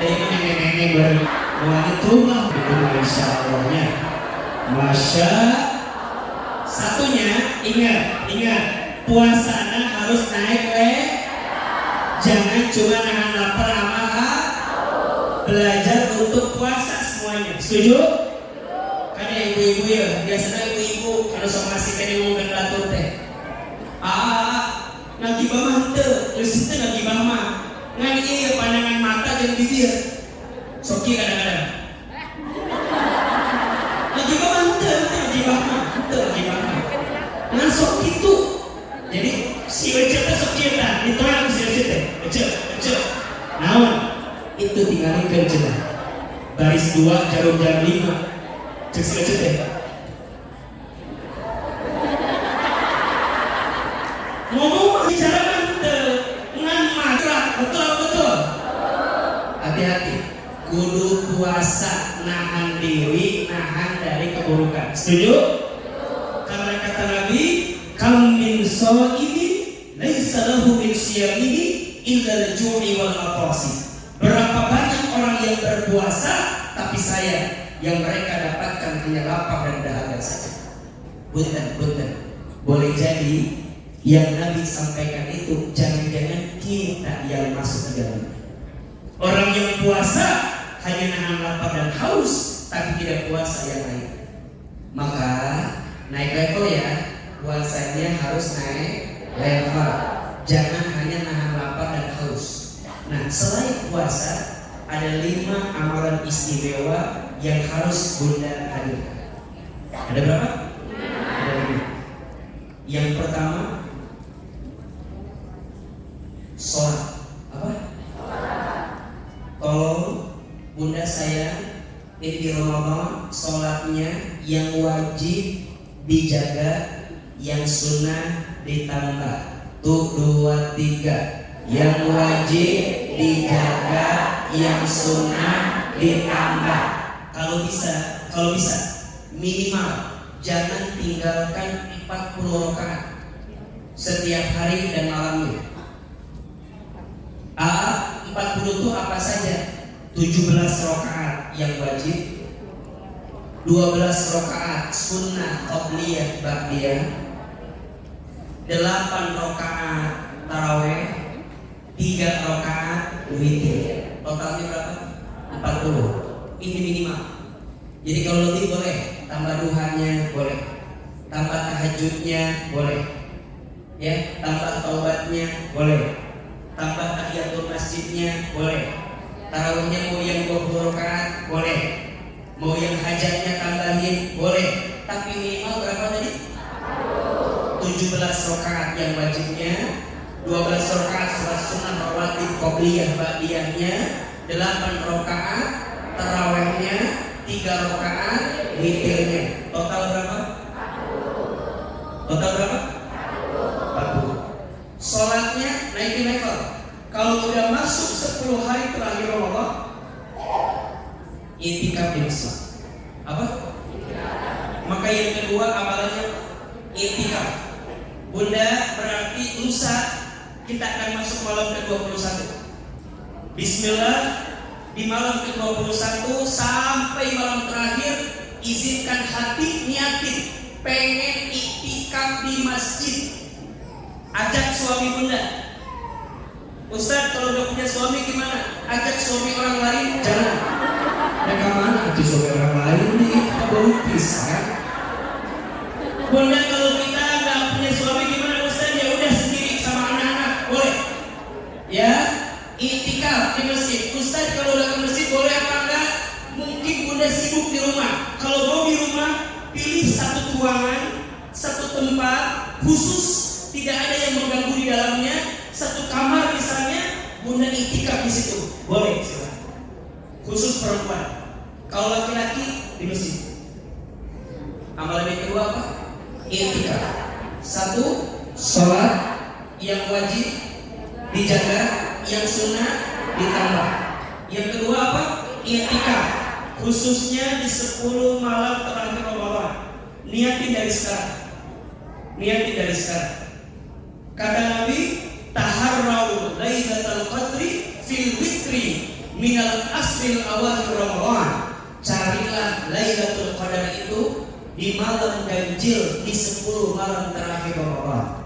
Ini nenek-nenek baru mulai rumah itu insya Allahnya. Masya. Satunya ingat puasanya harus naik jangan cuma nahan lapar sama belajar untuk puasa semuanya. Setuju? Kan ya ibu-ibu ya biasanya ibu-ibu kalau sama ngasih kan yang ngomong batur teh. Nanti bamah teh, lesitnya nanti bamah. Ngan iya pandangan mata dan bibir. Soki kadang-kadang. Nanti bamah teh, nanti bamah. Ngan sok itu. Jadi si lecetnya sok kita, ditoyang si lecetnya. Lecet. Naon? itu tinggalin kerja. Baris 2 jarum jam 5 cek sih deh. Ngomong bicara dengan madrah, betul. Hati-hati. Kudu puasa, nahan diri, nahan dari keburukan. Setuju? Karena kata Nabi, kam min sha'imin laisa lahu min siyamihi illa al-ju'i wal atasi. Berapa banyak orang yang berpuasa, tapi sayang yang mereka dapatkan hanya lapar dan dahaga saja. Punten. Boleh jadi yang Nabi sampaikan itu jangan-jangan kita yang masuk ke dalam. Orang yang puasa hanya nahan lapar dan haus, tapi tidak puasa yang lain. Maka naik level ya, puasanya harus naik level. Jangan hanya nahan lapar dan haus. Nah, selain puasa, ada 5 amalan istimewa yang harus Bunda hadirkan. Ada berapa? Ada 5. Yang pertama, sholat. Apa? Tolong Bunda sayang, ini di Ramadan sholatnya yang wajib dijaga, yang sunnah ditambah. Tuh 2, 3. Yang wajib dijaga, yang sunnah ditambah. Kalau bisa minimal jangan tinggalkan 40 rakaat setiap hari dan malamnya. 40 itu apa saja? 17 rakaat yang wajib, 12 rakaat sunnah qabliyah ba'diyah, 8 rakaat tarawih, 3 rakaat witir. Totalnya berapa? 40. Ini minimal. Jadi kalau lebih boleh, tambah duhanya boleh, tambah tahajudnya boleh, ya, tambah taubatnya boleh, tambah tahiyatul masjidnya boleh, tarawihnya mau yang 20 rakaat boleh, mau yang hajatnya tambahin boleh, tapi minimal berapa tadi? 17 rakaat yang wajibnya, 12 rakaat salat sunnah rawatib qobliyah ba'diyahnya, 8 rakaat tarawihnya, 3 rakaat witirnya. Total berapa? Total berapa? 40. Salatnya naikin level. Kalau udah masuk 10 hari terakhir Ramadan, i'tikaf di masjid. Apa? Maka yang kedua amalannya i'tikaf. Bunda, berarti lusa kita akan masuk malam ke-21. Bismillah, di malam ke-21 sampai malam terakhir izinkan hati niatin pengen i'tikaf di masjid. Ajak suami Bunda. Ustaz, kalau udah punya suami gimana? Ajak suami orang lain? Jangan. Mereka mana ajak suami orang lain nih? Baru pisah. Bunda, kalau kita nggak punya suami gimana Ustaz? Ya udah sendiri sama anak-anak, boleh. Ya, i'tikaf di masjid. Ustaz, kalau udah ke masjid boleh apa enggak? Mungkin Bunda sibuk di rumah. Kalau mau di rumah, pilih satu ruangan, satu tempat khusus, tidak ada yang mengganggu di dalamnya, satu kamar misalnya, Bunda i'tikaf di situ. Boleh, silakan. Khusus perempuan. Kalau laki-laki di masjid. Amalan yang kedua apa? I'tikaf. 1. Sholat yang wajib dijaga, yang sunnah ditambah. Yang kedua apa? I'tikaf. Khususnya di 10 malam terakhir Ramadan. Niatin dari sekarang. Kata Nabi, taharrau lailatul qadri fil witri minal asril awakhir Ramadan. Carilah Lailatul Qadar itu di malam ganjil di 10 malam terakhir Ramadan.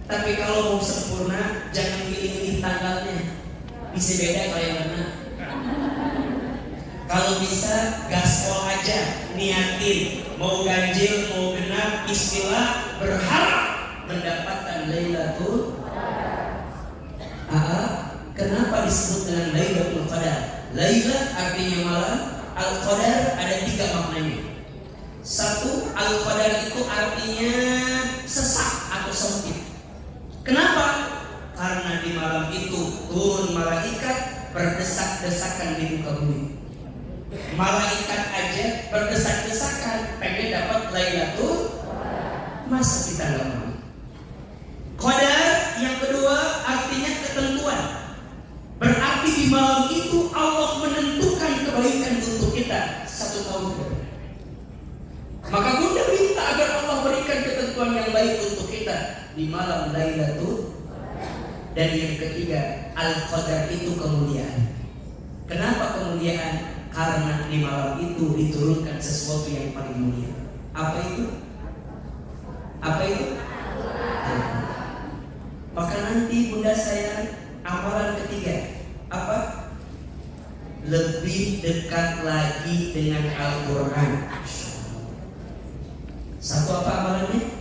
Tapi kalau mau sempurna, jangan pilih-pilih tanggalnya. Bisa beda kalau yang mana. Kalau bisa gaspol aja, niatin mau ganjil mau genap, bismillah, berharap mendapatkan Lailatul Qadar. Kenapa disebut dengan Lailatul Qadar? Lailah artinya malam, Al-Qadar ada 3 maknanya. 1, Al-Qadar itu artinya sesak atau sempit. Kenapa? Karena di malam itu turun malaikat berdesak-desakan di muka bumi. Malaikat aja berdesak-desakan pengen dapat Lailatul, masa kita nggak mau? Qadar yang kedua artinya ketentuan. Berarti di malam itu Allah menentukan kebaikan untuk kita 1 tahun ke depan. Maka Bunda minta agar Allah berikan ketentuan yang baik untuk kita di malam Lailatul. Dan yang ketiga, Al-Qadar itu kemuliaan. Kenapa kemuliaan? Karena di malam itu diturunkan sesuatu yang paling mulia. Apa itu? Apa itu? Maka nanti Bunda sayang, amalan ketiga apa? Lebih dekat lagi dengan Al-Quran. Satu apa amalannya?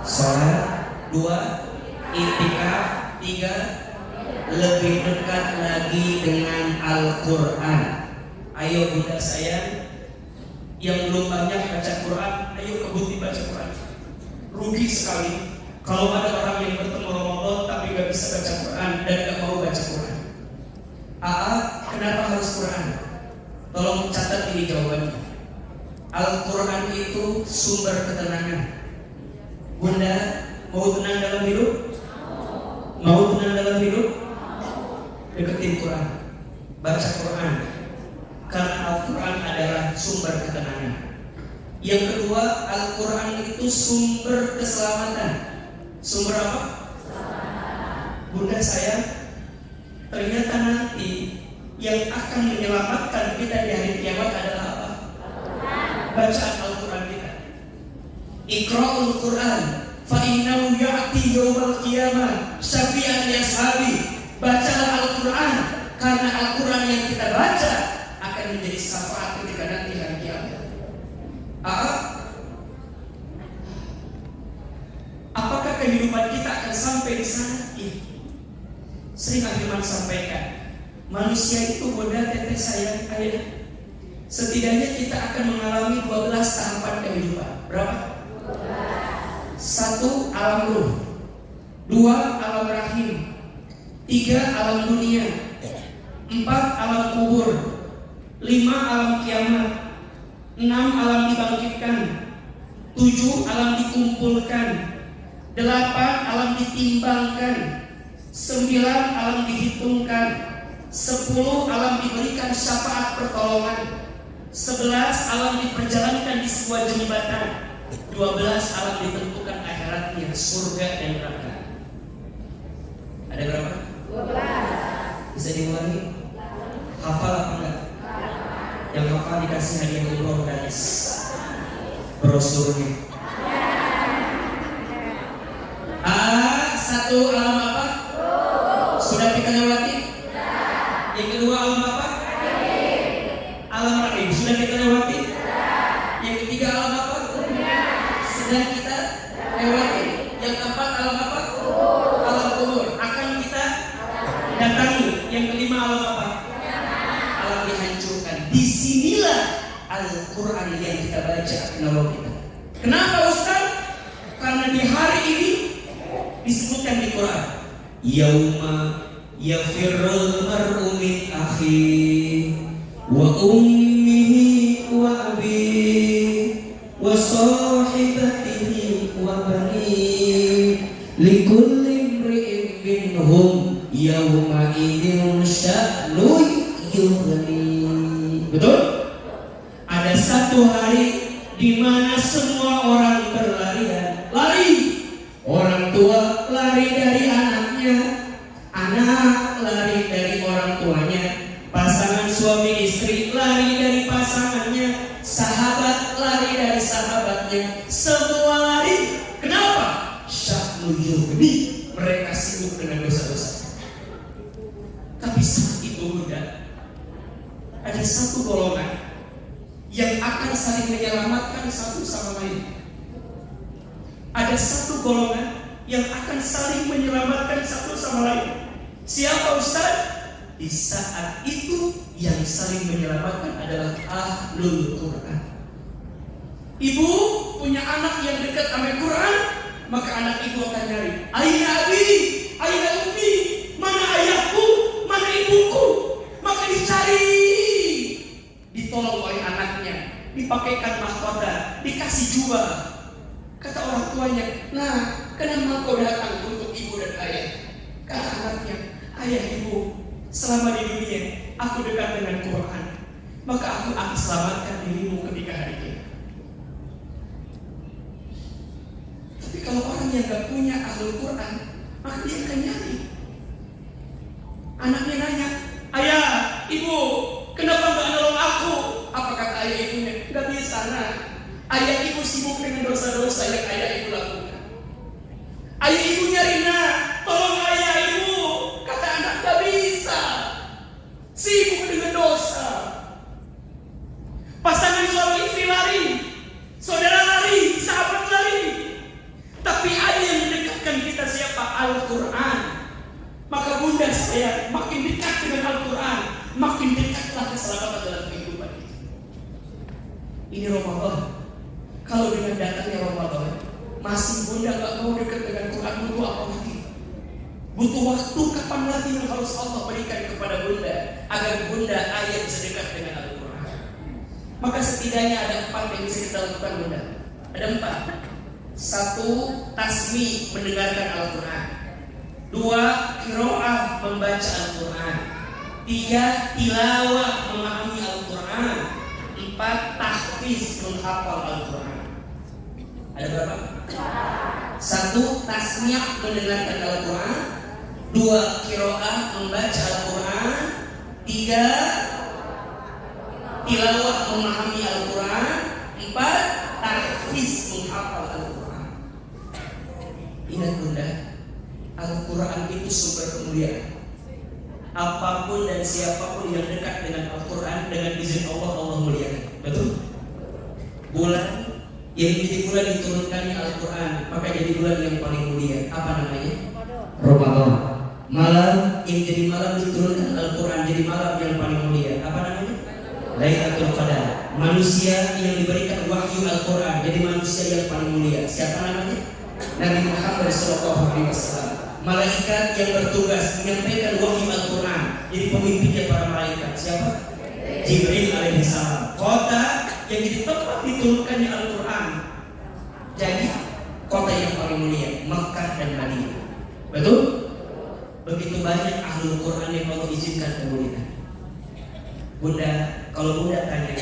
Sholat. 2, i'tikaf. 3, lebih dekat lagi dengan Al-Quran. Ayo Bunda sayang, yang belum banyak baca Quran, ayo kebut baca Quran. Rugi sekali kalau ada orang yang bertemu Ramadan tapi gak bisa baca Quran dan gak mau baca Quran. Kenapa harus Quran? Tolong catat ini jawabannya. Al-Quran itu sumber ketenangan. Bunda mau tenang dalam hidup? Mau tenang dalam hidup? Deketin Quran, baca Quran. Karena Al-Quran adalah sumber ketenangan. Yang kedua, Al-Quran itu sumber keselamatan. Sumber apa? Bunda sayang, ternyata nanti yang akan menyelamatkan kita di hari kiamat adalah apa? Bacaan Al-Quran kita. Iqra'ul Quran fa innahu ya'ti yawmal qiyamah syafi'an li ashabi. Bacalah Al-Quran karena Al-Quran yang kita baca akan menjadi syafaat ketika nanti hari kiamat. Apakah kehidupan kita akan sampai di sana? Iya. Sering Ahilman sampaikan, manusia itu Bunda, teteh, sayang, ayah, setidaknya kita akan mengalami 12 tahapan kehidupan. Berapa? 1, alam ruh. 2, alam rahim. 3, alam dunia. 4, alam kubur. 5, alam kiamat. 6, alam dibangkitkan. 7, alam dikumpulkan. 8, alam ditimbangkan. 9, alam dihitungkan. 10, alam diberikan syafaat pertolongan. 11, alam diperjalankan di sebuah jembatan. 12, alam ditentukan akhiratnya, surga dan neraka. Ada berapa? 12. Bisa diulangi? Hafal apa enggak? Yang hafal dikasih hadiah umroh gratis, brosurnya. 1, alam apa? Sudah kita lewati? Yang kedua, alam apa? Alam rahim. Sudah kita lewati? Yang ketiga, alam apa? Sedang kita lewati. Yang keempat, alam apa? Alam kubur. Akan kita datangi. Yang kelima, alam apa? Alam dihancurkan. Disinilah Al-Quran yang kita baca menolong kita. Kenapa Ustaz? Karena di hari ini disebutkan di Quran, yauma yafirrul mar'u min akhi wa ummihi wa abihi wa sahibatihi wa bani likulli imri'in minhum yauma idzin sya'nun yughni. Betul? Ada satu hari di mana semua orang berlarian, lari. Orang tua lari dari anaknya, anak lari dari orang tuanya, pasangan suami istri lari dari pasangannya, sahabat lari dari sahabatnya, semua lari. Kenapa? Sya'nun yughni, mereka sibuk dengan dosa-dosa. Tapi saat itu Bunda, ada satu golongan yang akan saling menyelamatkan satu sama lain. Ada satu golongan yang akan saling menyelamatkan satu sama lain. Siapa Ustaz? Di saat itu yang saling menyelamatkan adalah Ahlul Quran. Ibu punya anak yang dekat sama Quran, maka anak ibu akan nyari, aina abi, aina ummi, mana ayahku, mana ibuku. dipakaikan mahkota, dikasih jubah. Kata orang tuanya, nah kenapa kau datang untuk ibu dan ayah? Kata anaknya, ayah ibu, selama di dunia aku dekat dengan Quran, maka aku akan selamatkan dirimu ketika hari kiamat. Tapi kalau orang yang gak punya ahlul Quran, maka dia akan nyari. Anaknya nanya, ayah, ibu, kenapa gak nolong aku? Apa kata ayah ibunya? Gak bisa, nak. Ayah ibu sibuk dengan dosa-dosa yang ayah ibu lakukan. Ayah ibu nyari, nak, tolong ayah ibu. Kata anak, gak bisa. Sibuk dengan dosa. Pasangan suami istri lari, saudara lari, sahabat lari. Tapi ada yang mendekatkan kita siapa? Al-Quran. Maka bunda saya makin dekat dengan Al-Quran, makin dekatlah keselamatan dalam kehidupan kita. Ini Ramadan. Kalau dengan datangnya Ramadan masih bunda gak mau dekat dengan Quran, butuh apa lagi? Butuh waktu kapan lagi yang harus Allah berikan kepada bunda agar bunda ayat sedekat dengan Al-Quran? Maka setidaknya ada 4 yang bisa kita lakukan bunda. Ada 4. 1. Tasmi, mendengarkan Al-Quran. 2. Qiraah, membaca Al-Quran. 3. Tilawah, memahami Al-Quran. 4. Tahfiz, menghafal Al-Quran. Ada berapa? 1. Tasmi', mendengarkan Al-Quran. 2. Qiraah, membaca Al-Quran. 3. Tilawah, memahami Al-Quran. 4. Tahfiz, menghafal Al-Quran. Ingat bunda, Al-Quran itu sumber kemuliaan. Apapun dan siapapun yang dekat dengan Al-Quran, dengan izin Allah, Allah muliakan. Betul? Bulan yang menjadi bulan diturunkannya Al-Quran, maka jadi bulan yang paling mulia. Apa namanya? Ramadan. Malam yang jadi malam diturunkan Al-Quran, jadi malam yang paling mulia. Apa namanya? Lailatul Qadar. Manusia yang diberikan wahyu Al-Quran, jadi manusia yang paling mulia. Siapa namanya? Nabi Muhammad SAW. Malaikat yang bertugas menyampaikan wahyu Al-Quran, jadi pemimpinnya para malaikat. Siapa? Jibril alaihissalam. Kota yang jadi tempat diturunkannya Al-Quran, jadi kota yang paling mulia, Makkah dan Madinah. Betul? Begitu banyak ahlul Quran yang Allah izinkan kemuliaan. Bunda, kalau bunda tanya,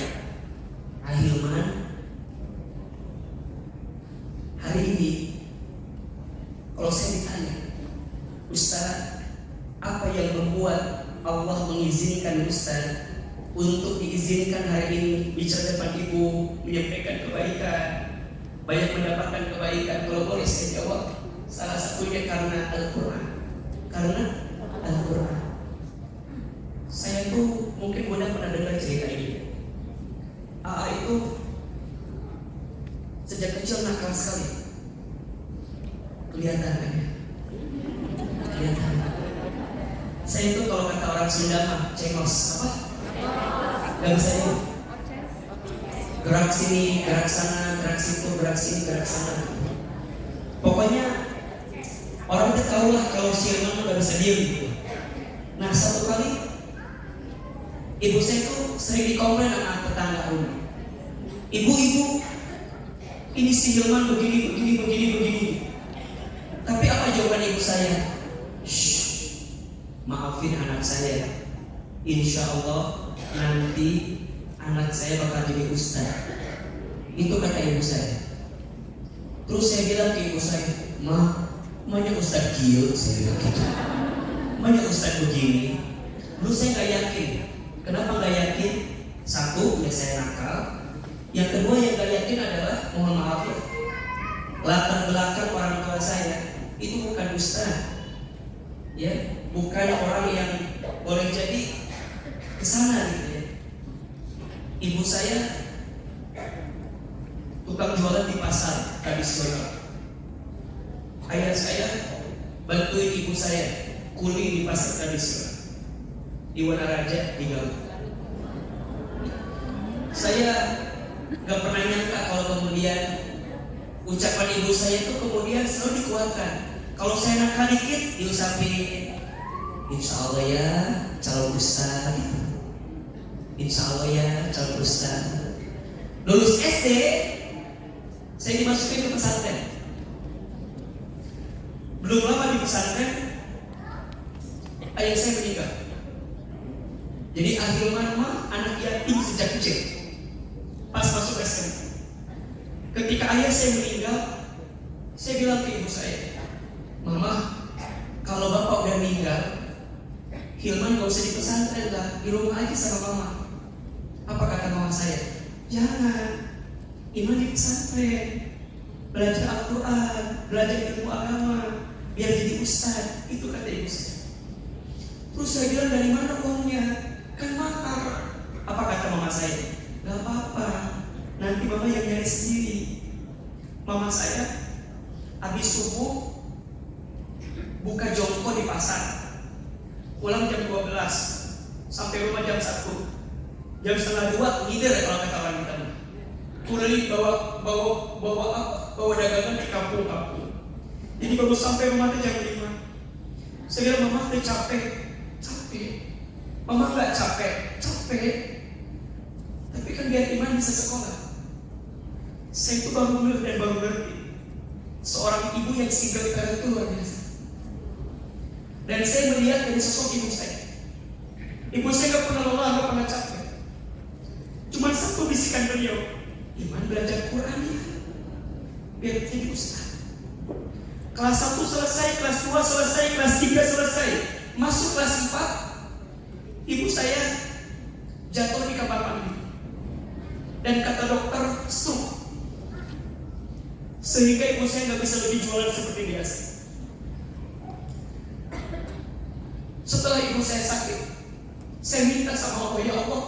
Ahilman, hari ini kalau saya ditanya, Ustaz, apa yang membuat Allah mengizinkan Ustaz untuk diizinkan hari ini bicara depan ibu, menyampaikan kebaikan, banyak mendapatkan kebaikan? Kalau boleh saya jawab, salah satunya karena Al-Quran. Karena Al-Quran. Saya tuh mungkin bunda pernah dengar cerita ini. AA itu sejak kecil nakal sekali. Kelihatan kan ya? Kelihatan. Saya itu kalau kata orang Sunda mah cengos apa? Gak bisa itu. Gerak sini, gerak sana, gerak situ, gerak sini, gerak sana. Pokoknya orang itu tahu lah kalau si Irman gak bisa diem gitu. Nah satu kali ibu saya tuh sering dikomplain sama tetangga rumah. Ibu-ibu, ini si Hilman begini. Tapi apa jawaban ibu saya? Shh, maafin anak saya. Insya Allah nanti anak saya bakal jadi ustaz. Itu kata ibu saya. Terus saya bilang ke ibu saya, Manya ustaz gil, saya bilang gitu. Manya ustaz begini. Dulu saya gak yakin. Kenapa gak yakin? Satu, ya saya nakal. Yang kedua yang gak yakin adalah, mohon maaf ya, latar belakang orang tua saya itu bukan ustaz, ya, bukan orang yang boleh jadi kesana gitu ya. Ibu saya tukang jualan di pasar tradisional. Ayah saya bantuin ibu saya kuli di pasar tradisional di Wanaraja, di Galuh. Saya gak pernah nyangka kalau kemudian ucapan ibu saya itu kemudian selalu dikuatkan. Kalau saya nakal dikit, diusapin, insya Allah ya calon ustaz. Insya Allah ya calon ustaz. Lulus SD, saya dimasukin ke pesantren. Belum lama di pesantren, ayah saya meninggal. Jadi Ahilman mah anak yatim sejak kecil. Pas masuk SD, ketika ayah saya meninggal, saya bilang ke ibu saya, Mama, kalau bapak udah meninggal, Hilman gak usah di pesantren lah, di rumah aja sama mama. Apa kata mama saya? Jangan, Iman di pesantren, belajar Al-Quran, belajar ilmu agama, biar jadi ustad. Itu kata ibu saya. Terus saya bilang, dari mana uangnya? Kan mahal. Apa kata mama saya? Gak apa-apa, nanti mama yang nyari sendiri. Mama saya habis subuh buka jongko di pasar, pulang jam 12, sampai rumah jam 1, jam setengah 2 ngider kalau kata orang kita. Kurang bawa dagangan di kampung-kampung. Jadi baru sampai rumah itu jam 5. Saya bilang, Mama udah capek. Mama nggak capek. Tapi kan biar Iman bisa sekolah. Saya itu baru ngerti. Seorang ibu yang single parent itu luar biasa. Dan saya melihat dari sosok ibu saya. Ibu saya gak pernah lelah, gak pernah capek. Cuma satu bisikan beliau, Iman belajar Quran ya, biar jadi ustaz. Kelas 1 selesai, kelas 2 selesai, kelas 3 selesai, masuk kelas 4, ibu saya jatuh di kamar mandi. Dan kata dokter, stroke. Sehingga ibu saya gak bisa lebih jualan seperti biasa. Setelah ibu saya sakit, saya minta sama Allah, ya Allah,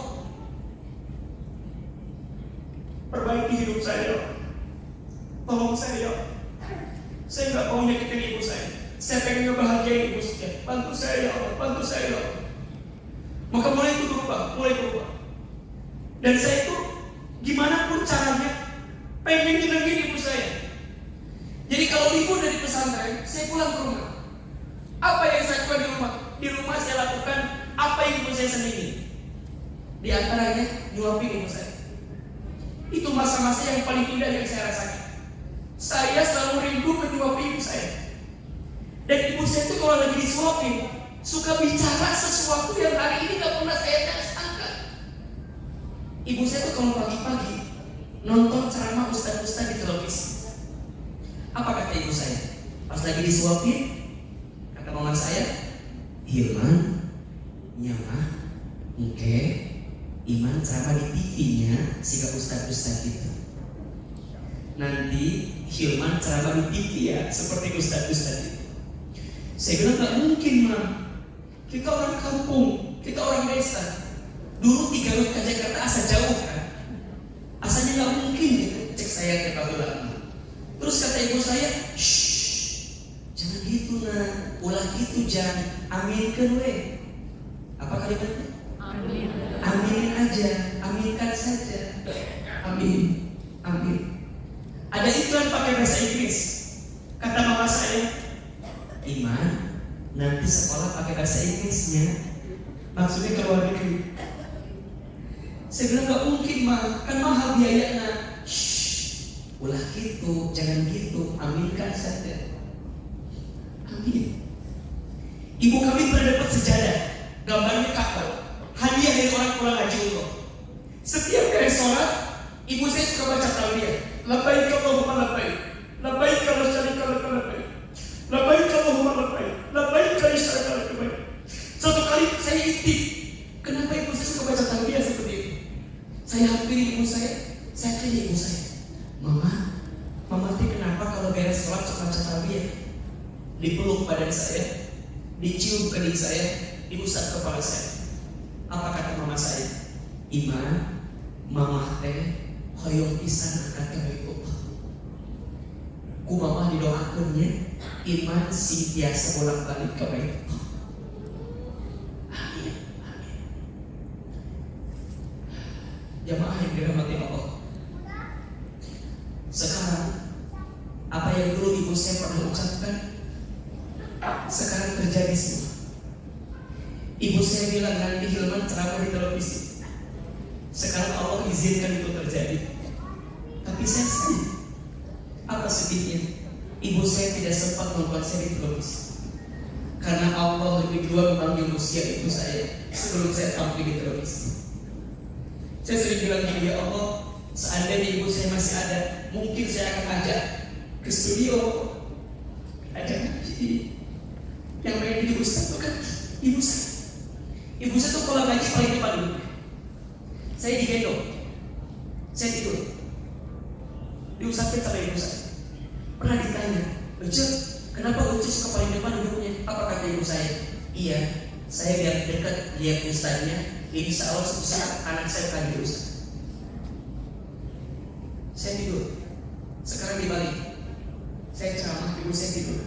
perbaiki hidup saya, tolong saya. Saya nggak mau nyakitin ibu saya pengen ngebahagiain ibu saya. Bantu saya ya Allah, bantu saya ya Allah. Maka mulai berubah. Dan saya itu gimana pun caranya pengen nyenengin ibu saya. Jadi kalau ibu dari pesantren, saya pulang ke rumah. Apa yang saya lakukan di rumah? Di rumah saya lakukan apa yang ibu saya senangi. Di antaranya nyuapin ibu saya. Itu masa-masa yang paling indah yang saya rasakan. Saya selalu rindu menyuapi ibu saya. Dan ibu saya itu kalau lagi disuapin, suka bicara sesuatu yang hari ini gak pernah saya sangka. Ibu saya itu kalau pagi-pagi nonton ceramah ustaz-ustaz di televisi. Apa kata ibu saya? Pas lagi disuapin, kata mama saya, Hilman, nyamah, oke, Iman ceramah di TV-nya sikap ustaz-ustaz gitu. Nanti Hilman ceramah di TV ya, seperti ustaz-ustaz itu. Saya bilang gak mungkin, Mam. Kita orang kampung, kita orang desa. Dulu 3 Garut ke Jakarta asa jauh kan. Asalnya gak mungkin gitu. Cek saya ke Kabupaten. Terus kata ibu saya, shh, jangan gitu nah, ulah gitu jangan, aminkan we. Apa kalimatnya? Aminin aja, aminkan saja. Amin. Ada iklan pakai bahasa Inggris. Kata mama saya, Iman, nanti sekolah pakai bahasa Inggrisnya, maksudnya ke luar negeri. Saya bilang gak mungkin mah, kan mahal biayanya. Shh, ulah gitu, jangan gitu, aminkan saja. Amin. Ibu kami pernah dapat sejadah, gambarnya Ka'bah, hadiah dari orang pulang haji umroh. Setiap kali sholat, ibu saya suka baca talbiyah. Labbaik Allahumma labbaik, labbaik la syarika lak labbaik, labbaik Allahumma labbaik, labbaik la syarika lak labbaik. Satu kali saya intip, kenapa ibu saya suka baca talbiyah seperti itu? Saya hampiri ibu saya tanya ibu saya, Mama teh kenapa kalau beres sholat suka baca talbiyah? Dipeluk badan saya, dicium kening saya, diusap kepala saya. Apa kata mama saya? Iman, mama teh hoyong pisan angkat ka itu. Ku mama didoakeunnya Iman sentiasa bolak-balik ka baik. Amin. Jamaah yang dirahmati Allah. Sekarang apa yang dulu ibu saya pernah ucapkan sekarang terjadi semua. Ibu saya bilang nanti Hilman ceramah di televisi. Sekarang Allah izinkan itu terjadi. Tapi saya sedih. Apa sedihnya? Ibu saya tidak sempat nonton saya di televisi. Karena Allah lebih dulu memanggil usia ibu saya sebelum saya tampil di televisi. Saya sering bilang, ya Allah, seandainya ibu saya masih ada, mungkin saya akan ajak ke studio, ajak ngaji. Yang pengen jadi ustaz itu kan ibu saya. Ibu saya tuh kalau ngaji paling depan dulu. Saya digendong, saya tidur, diusapin sama ibu saya. Pernah ditanya, Ucu, kenapa Ucu suka paling depan duduknya? Apa kata ibu saya? Iya, saya biar dekat lihat ustaznya. Insya Allah suatu saat anak saya akan jadi ustaz. Saya tidur. Sekarang dibalik, saya ceramah, ibu saya tidur.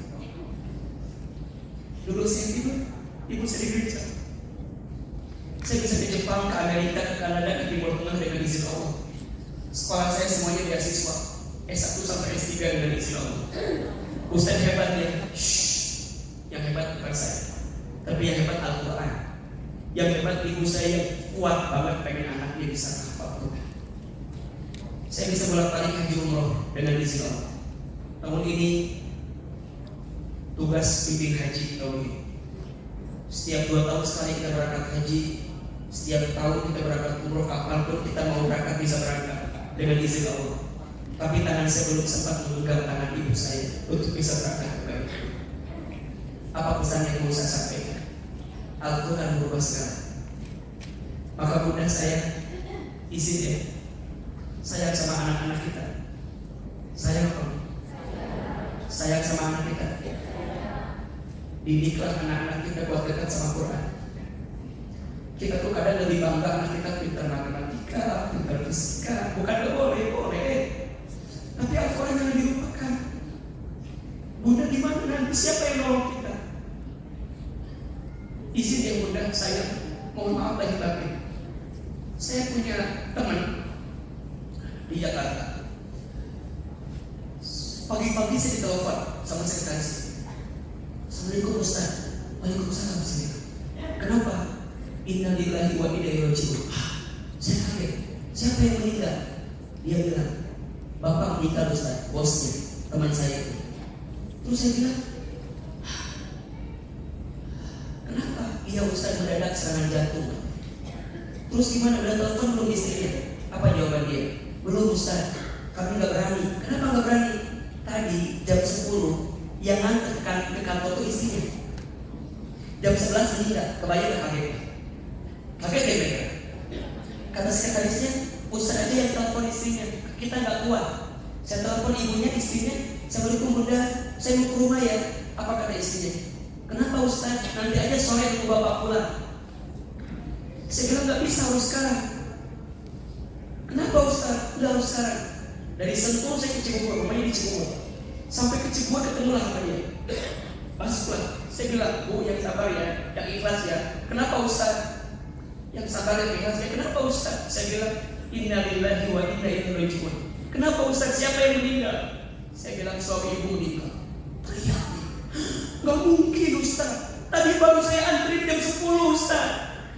Dulu saya tidur, ibu saya di gereja. Saya bisa ke Jepang, ke Amerika, ke Kanada, ke Timur Tengah dengan izin Allah. Sekolah saya semuanya beasiswa, S1 sampai S3 dengan izin Allah. Ustaz hebatnya, yang hebat bukan saya, tapi yang hebat Al-Quran. Yang hebat ibu saya yang kuat banget pengen anaknya bisa menghafal Quran. Saya bisa bolak-balik haji umroh dengan izin Allah. Tahun ini tugas bimbing haji tahun ini. Setiap 2 tahun sekali kita berangkat haji. Setiap tahun kita berangkat umroh, kapanpun kita mau berangkat bisa berangkat dengan izin Allah. Tapi tangan saya belum sempat menggenggam tangan ibu saya untuk bisa berangkat ke Bali. Apa pesan yang mau saya sampaikan? Al-Quran berubah segala. Maka bunda saya izin ya, sayang sama anak-anak kita. Sayang apa? Sayang sama anak kita. Didiklah anak-anak kita buat dekat sama Quran. Kita tuh kadang lebih bangga anak kita pintar matematika, pintar fisika. Bukan boleh. Tapi Al-Quran jangan dilupakan. Bunda gimana nanti? Siapa yang nolong kita? Izin ya bunda, saya mohon maaf lahir batin. Saya punya teman di Jakarta. Pagi-pagi saya ditelepon sama sekretaris. Assalamualaikum Ustaz. Waalaikumsalam Ustaz. Kenapa? Innalillahi wa inna ilaihi raji'un. Saya kaget. Siapa yang meninggal? Dia bilang, Bapak meninggal Ustaz, bosnya, teman saya. Terus saya bilang, kenapa? Iya Ustaz, mendadak serangan jantung. Terus gimana? Udah telepon belum istrinya? Apa jawaban dia? Belum Ustaz, kami gak berani. Kenapa gak berani? Tadi jam 10 yang nganter ke kantor itu istrinya. Jam 11 meninggal, kebayang gak kagetnya? Kaget ya mereka? Kata sekretarisnya, Ustaz aja yang telepon istrinya. Kita gak kuat. Saya telepon ibunya, istrinya. Assalamualaikum bunda, saya mau ke rumah ya. Apa kata istrinya? Kenapa Ustaz? Nanti aja sore tunggu bapak pulang. Saya bilang gak bisa, harus sekarang. Kenapa Ustaz? Udah harus sekarang. Dari Sentul saya ke Cibubur, rumahnya di Cibubur. Sampai ke Cibubur ketemulah sama dia. Masuklah. Saya bilang, Bu yang sabar ya, yang ikhlas ya. Kenapa Ustaz? Yang sabar yang ikhlas ya. Kenapa Ustaz? Saya bilang, innalillahi wa inna ilaihi raji'un. Kenapa Ustaz? Siapa yang meninggal? Saya bilang, suami ibu meninggal. Teriak. Gak mungkin Ustaz. Tadi baru saya antri jam 10 Ustaz.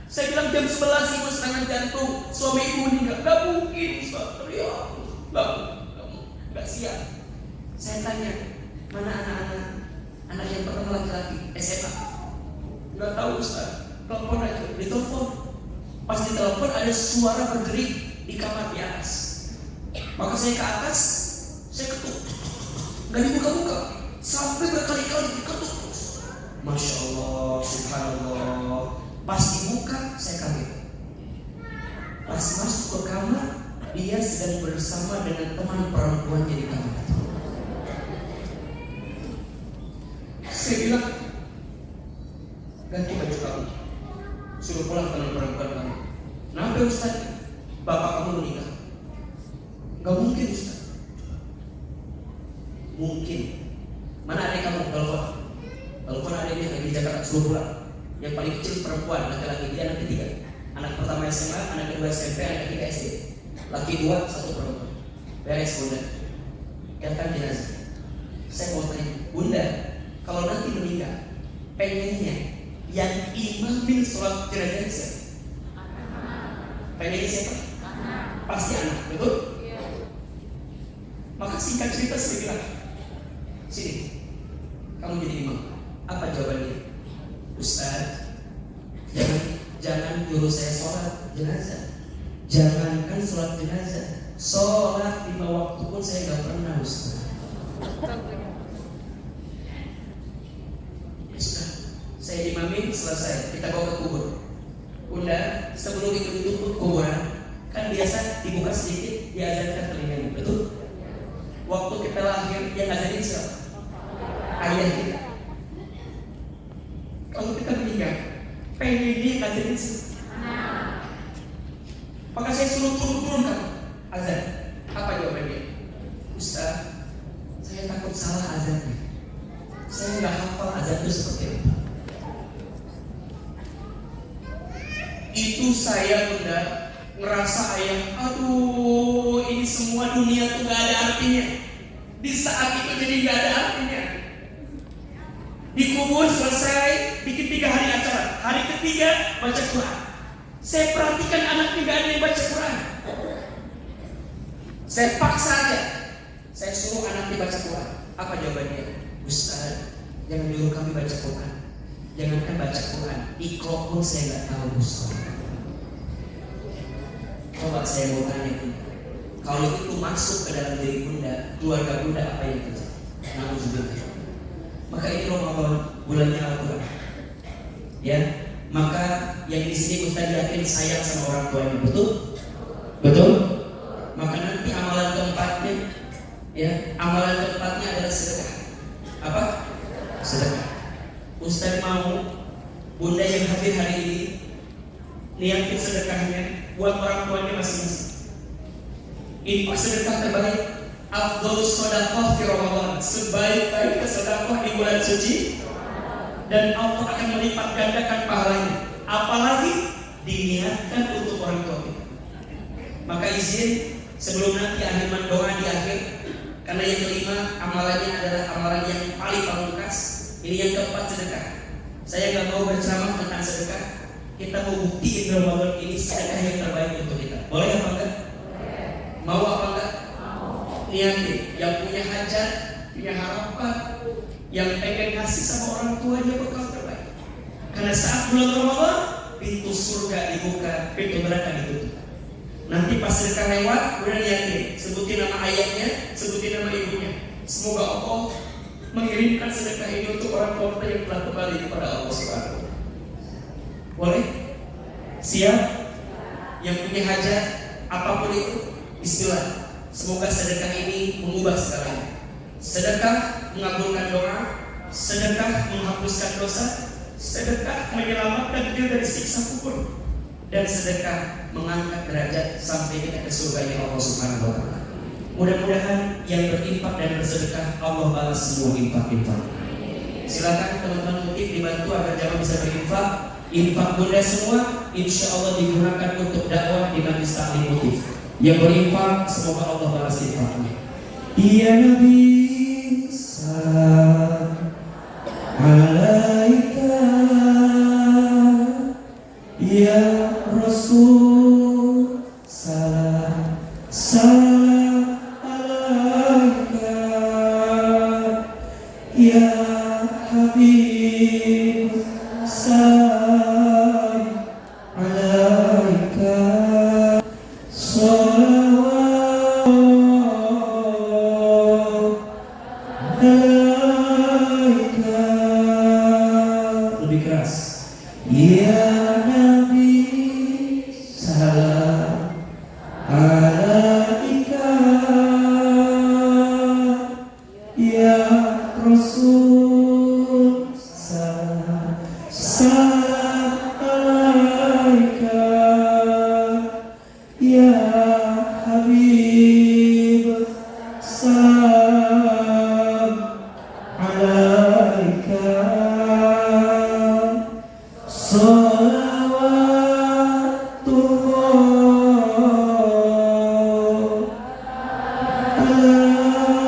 Saya bilang jam 11 ibu serangan jantung, suami ibu meninggal. Gak mungkin Ustaz. Teriak. Gak siap. Saya tanya, mana anak-anak? Anak yang pertama laki-laki, SMA. Gak tahu Ustaz. Telepon aja, ditelepon. Pas ditelepon ada suara bergerik di kamar di atas. Maka saya ke atas, saya ketuk. Gak dibuka-buka. Sampai berkali-kali diketuk. Masya Allah, subhanallah. Pas dibuka, saya kaget. Pas masuk ke kamar, dia sedang bersama dengan teman perempuannya di kamar. Saya bilang, ganti baju kamu, suruh pulang teman perempuan kamu. Kenapa Ustaz? Bapak kamu meninggal. Gak mungkin Ustaz. Mungkin. Mana adik kamu? Telepon adiknya lagi di Jakarta, suruh pulang. Yang paling kecil perempuan, laki-laki, dia anak ketiga. Anak pertama SMA, anak kedua SMP, anak ketiga SD. Laki 2, 1 perempuan. Beres bunda. Datang jenazah. Saya mau tanya, bunda, kalau nanti meninggal, pengennya yang imamin sholat jenazah siapa? Pengennya siapa? Pasti anak, betul? Maka singkat cerita saya bilang, sini, kamu jadi imam. Apa jawabannya? Ustaz, jangan nyuruh saya sholat jenazah. Jangankan sholat jenazah, sholat 5 waktu pun saya nggak pernah, Ustaz. Ya sudah, saya imamin, selesai, kita bawa ke kubur. Bunda, sebelum itu kuburan, kan biasa dibuka sedikit, diazankan telinganya, betul? Waktu kita lahir, yang azanin siapa? Ayah kita. Kalau kita meninggal, pengen dia azanin siapa? Maka saya suruh turun kan azan. Apa jawabannya? Ustaz, saya takut salah azannya. Saya nggak hafal azan itu seperti apa. Itu saya Bunda ngerasa ayah, aduh ini semua dunia tuh gak ada artinya. Di saat itu jadi gak ada artinya. Dikubur selesai, bikin 3 hari acara. Hari ketiga baca Quran. Saya perhatikan anaknya gak ada yang baca Quran. Saya paksa aja, saya suruh anaknya baca Quran. Apa jawabannya? Ustaz, jangan nyuruh kami baca Quran. Jangankan baca Quran, Iqra pun saya nggak tahu, Ustaz. Coba saya mau tanya Bunda, kalau itu masuk ke dalam diri Bunda, keluarga Bunda apa yang terjadi? Nauzubillah. Maka ini Ramadan, bulannya Al-Quran. Ya, maka yang di sini Ustaz yakin sayang sama orang tuanya, betul? Betul? Maka nanti amalan keempatnya, ya, amalan keempatnya adalah sedekah. Apa? Sedekah. Ustaz mau Bunda yang hadir hari ini niatin sedekahnya buat orang tuanya masing-masing. Infak sedekah terbaik, afdhalus shadaqah fi Ramadan, sebaik-baiknya sedekah di bulan suci, dan Allah akan melipat gandakan pahalanya. Apalagi diniatkan untuk orang tua kita. Maka izin sebelum nanti akhir doa di akhir, karena yang kelima amalannya adalah amalan yang paling pamungkas. Ini yang keempat, sedekah. Saya nggak mau berceramah tentang sedekah. Kita mau buktiin Ramadan ini sedekah yang terbaik untuk kita. Boleh apa enggak? Mau apa enggak? Niatin. Yang punya hajat, punya harapan, yang pengen kasih sama orang tuanya bekal terbaik. Karena saat bulan Ramadan, pintu surga dibuka, pintu neraka ditutup. Nanti pas sedekah lewat, udah niatin. Sebutin nama ayahnya, sebutin nama ibunya. Semoga Allah mengirimkan sedekah ini untuk orang tua kita yang telah kembali kepada Allah Subhanahu. Boleh? Siap? Yang punya hajat apapun itu, bismillah. Semoga sedekah ini mengubah segalanya. Sedekah mengabulkan doa, sedekah menghapuskan dosa, sedekah menyelamatkan diri dari siksa kubur, dan sedekah mengangkat derajat sampai kita ke surganya Allah Subhanahu wa taala. Mudah-mudahan yang berinfak dan bersedekah Allah balas semua infak-infak. Silakan teman-teman mungkin dibantu agar jamaah bisa berinfak. Infak Bunda semua insya Allah digunakan untuk dakwah di Majelis Taklim Mutif. Yang berinfak semoga Allah balas infaknya. Ya Nabi salam alaika, ya Rasul salam salam alaika, ya Habib salam alaika, salawat alaika. Lebih keras. Ya Nabi salam alaika, ya Rasul salam salam alaika, ya Habib salam alaika, salawatullah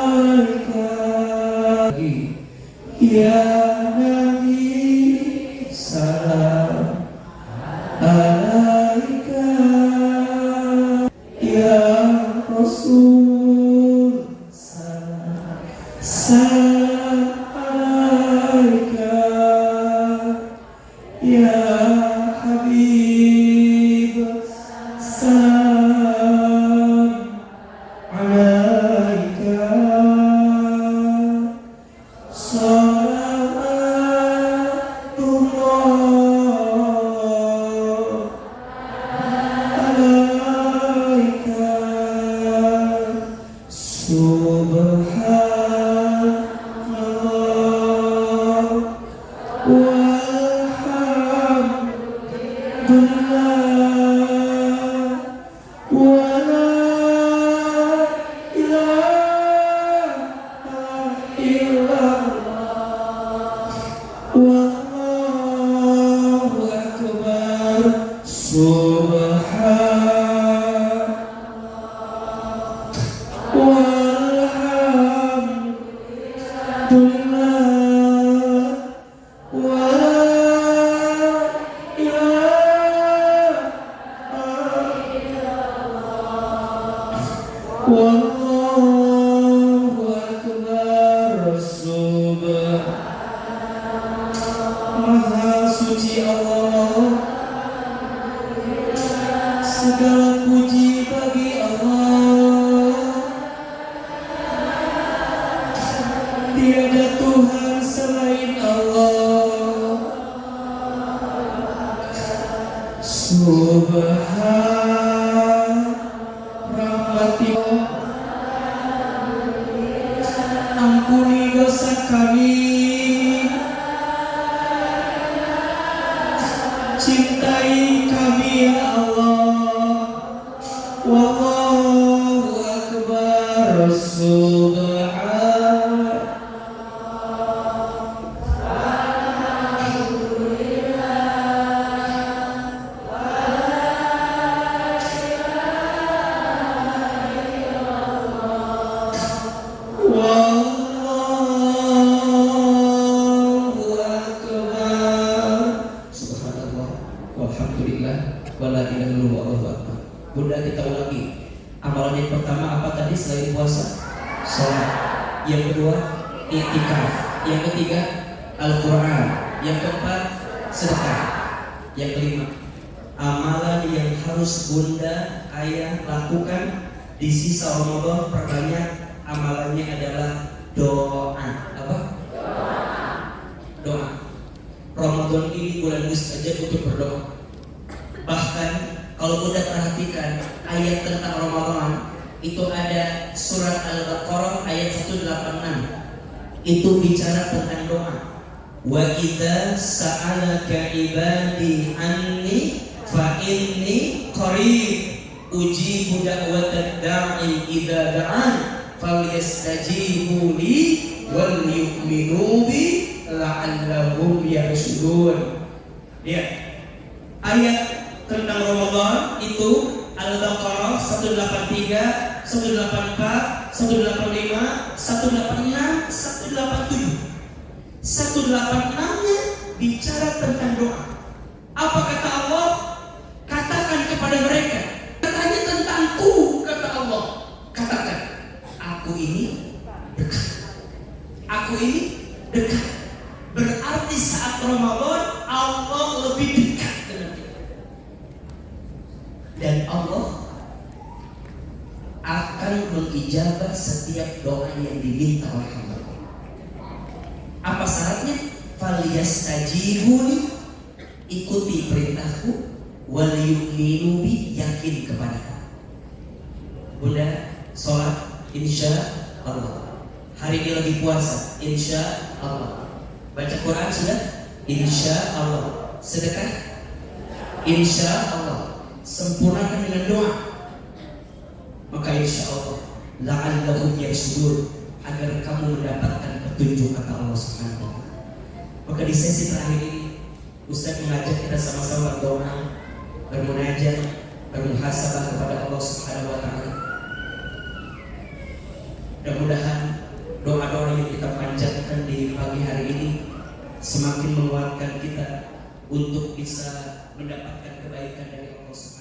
alaika, ya Nabi salam alaika, ya Rasul Salam alaika ya Habib, salam alaika salatullah alaika subhanallah walhamdulillah wala ilaha illallah wallahu akbar subhanallah walhamdulillah wala ilaha wallahu akbar Maha suci Allah, segala puji bagi Allah, tiada Tuhan selain Allah. Subhan rahmatillah, ampuni dosa kami, cintai kami ya Allah. Wallahu akbar subhan Wallahu akbar. Subhanallah walhamdulillah wala ilaha illallah wallahu akbar. Bunda, kita ulangi. Amalan yang pertama apa tadi selain puasa? Salat. Yang kedua i'tikaf. Yang ketiga Al-Qur'an. Yang keempat sedekah. Yang kelima amalan yang harus bunda ayah lakukan di sisa Ramadan, perbanyak amalannya adalah doa. Apa? Doa. Ramadan ini bulan mustajab untuk berdoa. Bahkan kalau bunda perhatikan ayat tentang Ramadan itu ada surat Al-Baqarah ayat 186. Itu bicara tentang doa. Wa idza sa'alaka ibadi anni fa inni qarib ujibu da'watad da'i idza da'an falyastajibu li wal yu'minu bi la'allahum yarshudun. Ya. Ayat tentang Ramadan itu Al-Baqarah 183, 184, 185, 186, 187. 186-nya bicara tentang doa. Apa kata Allah? Katakan kepada mereka, katanya tentangku, kata Allah. Katakan, aku ini dekat. Aku ini dekat. Berarti saat Ramadan Allah lebih dekat dengan kita. Dan Allah akan mengijabah setiap doa yang diminta oleh hamba. Apa syaratnya? Falyastajibuni, ikuti perintahku, wal yu'minu bi, yakin kepadaku. Bunda sholat insya Allah. Hari ini lagi puasa insya Allah. Baca Quran sudah insya Allah. Sedekah insya Allah. Sempurnakan dengan doa, maka insya Allah la'allahum yarshudun, agar kamu mendapatkan petunjuk kata Allah Subhanahu wa ta'ala. Maka di sesi terakhir ini Ustaz mengajak kita sama-sama berdoa, bermunajat, bermuhasabah kepada Allah Subhanahu wa ta'ala. Mudah-mudahan doa-doa yang kita panjatkan di pagi hari ini semakin menguatkan kita untuk bisa mendapatkan kebaikan dari Allah Subhanahu wa ta'ala.